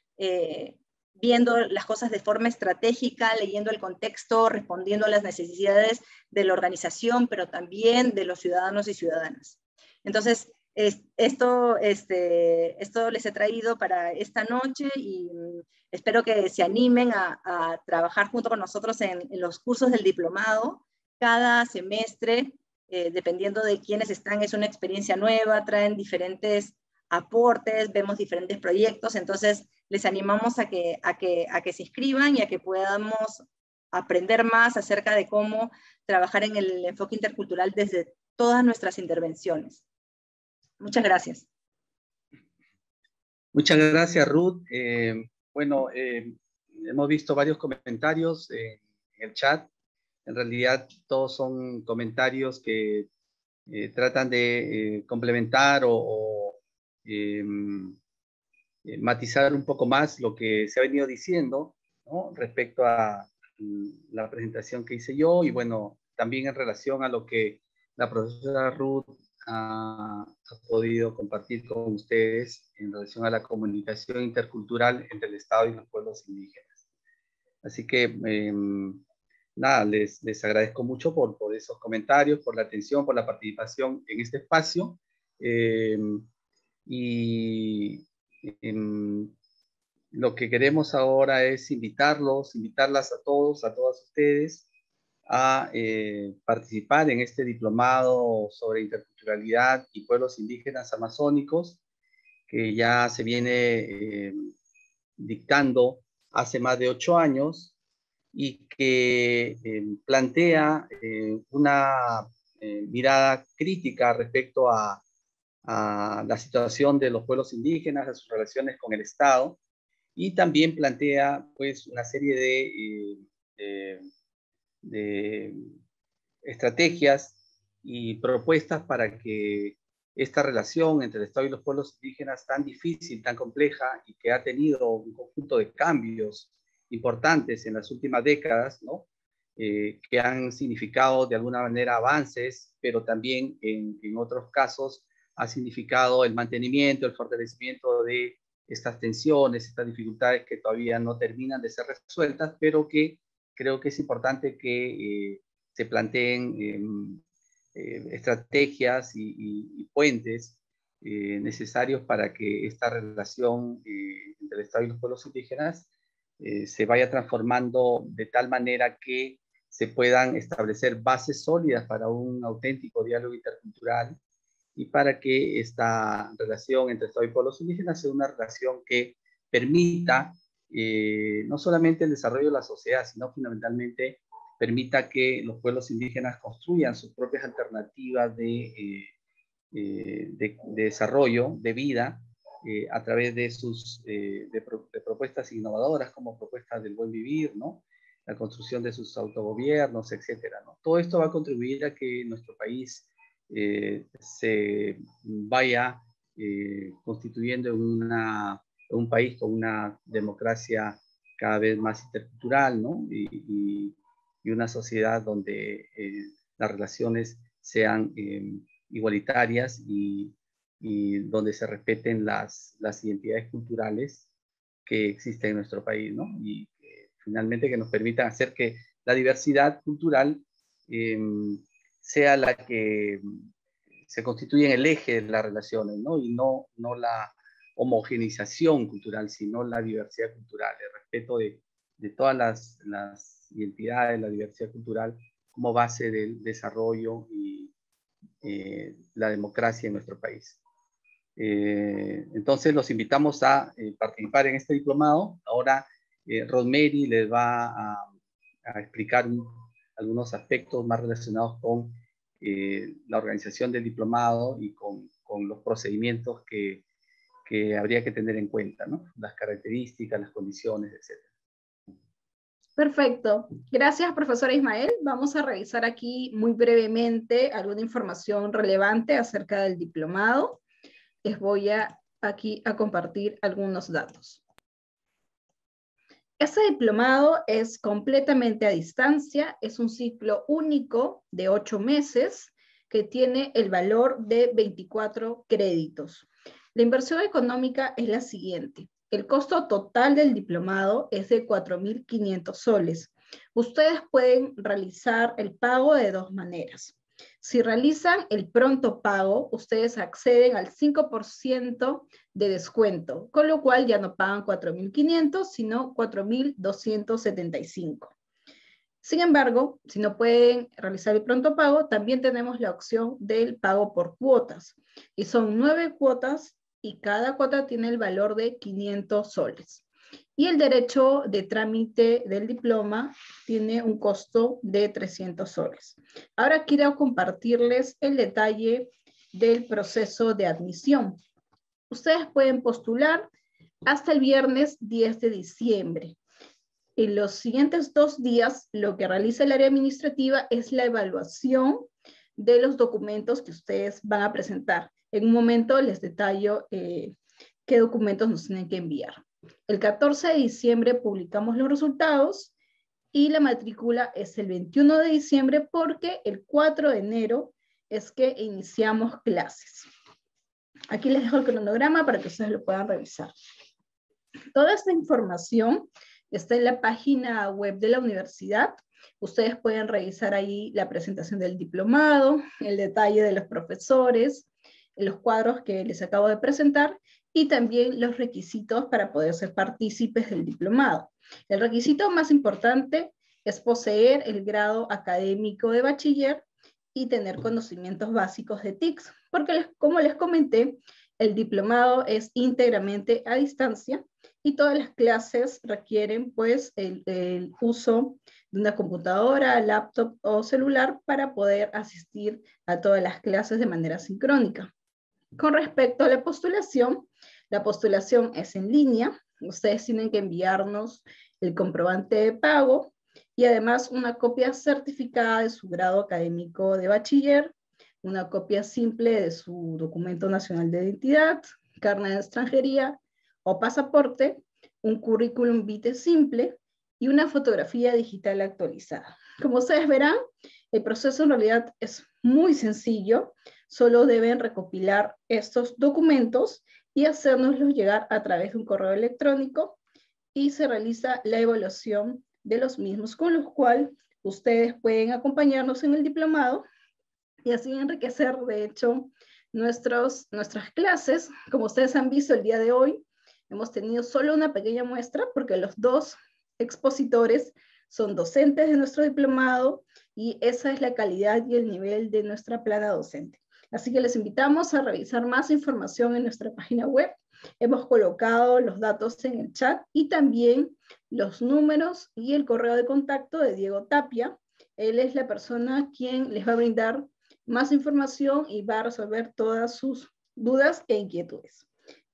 viendo las cosas de forma estratégica, leyendo el contexto, respondiendo a las necesidades de la organización, pero también de los ciudadanos y ciudadanas. Entonces, esto les he traído para esta noche y espero que se animen a trabajar junto con nosotros en los cursos del diplomado. Cada semestre, dependiendo de quiénes están, es una experiencia nueva, traen diferentes aportes, vemos diferentes proyectos, entonces les animamos a que se inscriban y a que podamos aprender más acerca de cómo trabajar en el enfoque intercultural desde todas nuestras intervenciones. Muchas gracias. Muchas gracias, Ruth. Bueno, hemos visto varios comentarios en el chat. En realidad, todos son comentarios que tratan de complementar o matizar un poco más lo que se ha venido diciendo, ¿no?, respecto a la presentación que hice yo y, bueno, también en relación a lo que la profesora Ruth ha podido compartir con ustedes en relación a la comunicación intercultural entre el Estado y los pueblos indígenas. Así que, nada, les agradezco mucho por esos comentarios, por la atención, por la participación en este espacio. Lo que queremos ahora es invitarlas a todas ustedes a participar en este diplomado sobre interculturalidad y pueblos indígenas amazónicos que ya se viene dictando hace más de 8 años y que plantea una mirada crítica respecto a la situación de los pueblos indígenas, a sus relaciones con el Estado, y también plantea, pues, una serie de estrategias y propuestas para que esta relación entre el Estado y los pueblos indígenas, tan difícil, tan compleja, y que ha tenido un conjunto de cambios importantes en las últimas décadas, ¿no?, que han significado de alguna manera avances, pero también en otros casos ha significado el mantenimiento, el fortalecimiento de estas tensiones, estas dificultades que todavía no terminan de ser resueltas, pero que creo que es importante que se planteen estrategias y puentes necesarios para que esta relación entre el Estado y los pueblos indígenas se vaya transformando de tal manera que se puedan establecer bases sólidas para un auténtico diálogo intercultural y para que esta relación entre Estado y pueblos indígenas sea una relación que permita no solamente el desarrollo de la sociedad, sino fundamentalmente permita que los pueblos indígenas construyan sus propias alternativas de desarrollo, de vida, a través de de propuestas innovadoras como propuestas del buen vivir, ¿no?, la construcción de sus autogobiernos, etcétera, ¿no? Todo esto va a contribuir a que nuestro país se vaya constituyendo en un país con una democracia cada vez más intercultural, ¿no?, y una sociedad donde las relaciones sean igualitarias y donde se respeten las identidades culturales que existen en nuestro país, ¿no? Y finalmente que nos permitan hacer que la diversidad cultural sea la que se constituye en el eje de las relaciones, ¿no?, y no la homogeneización cultural, sino la diversidad cultural, el respeto de todas las identidades, la diversidad cultural como base del desarrollo y la democracia en nuestro país. Entonces los invitamos a participar en este diplomado. Ahora Rosemary les va a explicar algunos aspectos más relacionados con la organización del diplomado y con los procedimientos que habría que tener en cuenta, ¿no?, las características, las condiciones, etc. Perfecto. Gracias, profesora Ismael. Vamos a revisar aquí muy brevemente alguna información relevante acerca del diplomado. Les voy aquí a compartir algunos datos. Este diplomado es completamente a distancia, es un ciclo único de 8 meses que tiene el valor de 24 créditos. La inversión económica es la siguiente. El costo total del diplomado es de 4.500 soles. Ustedes pueden realizar el pago de dos maneras. Si realizan el pronto pago, ustedes acceden al 5% de descuento, con lo cual ya no pagan 4.500, sino 4.275. Sin embargo, si no pueden realizar el pronto pago, también tenemos la opción del pago por cuotas. Y son 9 cuotas y cada cuota tiene el valor de 500 soles. Y el derecho de trámite del diploma tiene un costo de 300 soles. Ahora quiero compartirles el detalle del proceso de admisión. Ustedes pueden postular hasta el viernes 10 de diciembre. En los siguientes 2 días, lo que realiza el área administrativa es la evaluación de los documentos que ustedes van a presentar. En un momento les detallo qué documentos nos tienen que enviar. El 14 de diciembre publicamos los resultados y la matrícula es el 21 de diciembre porque el 4 de enero es que iniciamos clases. Aquí les dejo el cronograma para que ustedes lo puedan revisar. Toda esta información está en la página web de la universidad. Ustedes pueden revisar ahí la presentación del diplomado, el detalle de los profesores, los cuadros que les acabo de presentar y también los requisitos para poder ser partícipes del diplomado. El requisito más importante es poseer el grado académico de bachiller y tener conocimientos básicos de TICS, porque como les comenté, el diplomado es íntegramente a distancia y todas las clases requieren pues el uso de una computadora, laptop o celular para poder asistir a todas las clases de manera sincrónica. Con respecto a la postulación es en línea. Ustedes tienen que enviarnos el comprobante de pago y además una copia certificada de su grado académico de bachiller, una copia simple de su documento nacional de identidad, carnet de extranjería o pasaporte, un currículum vitae simple y una fotografía digital actualizada. Como ustedes verán, el proceso en realidad es muy sencillo. Solo deben recopilar estos documentos y hacérnoslos llegar a través de un correo electrónico y se realiza la evaluación de los mismos, con los cuales ustedes pueden acompañarnos en el diplomado y así enriquecer, de hecho, nuestras clases. Como ustedes han visto el día de hoy, hemos tenido solo una pequeña muestra porque los dos expositores son docentes de nuestro diplomado y esa es la calidad y el nivel de nuestra plana docente. Así que les invitamos a revisar más información en nuestra página web. Hemos colocado los datos en el chat y también los números y el correo de contacto de Diego Tapia. Él es la persona quien les va a brindar más información y va a resolver todas sus dudas e inquietudes.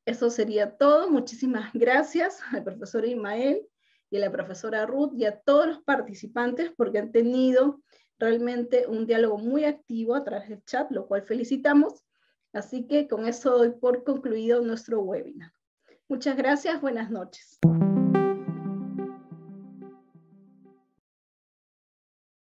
Eso sería todo. Muchísimas gracias al profesor Ismael y a la profesora Ruth y a todos los participantes porque han tenido realmente un diálogo muy activo a través del chat, lo cual felicitamos. Así que con eso doy por concluido nuestro webinar. Muchas gracias, buenas noches.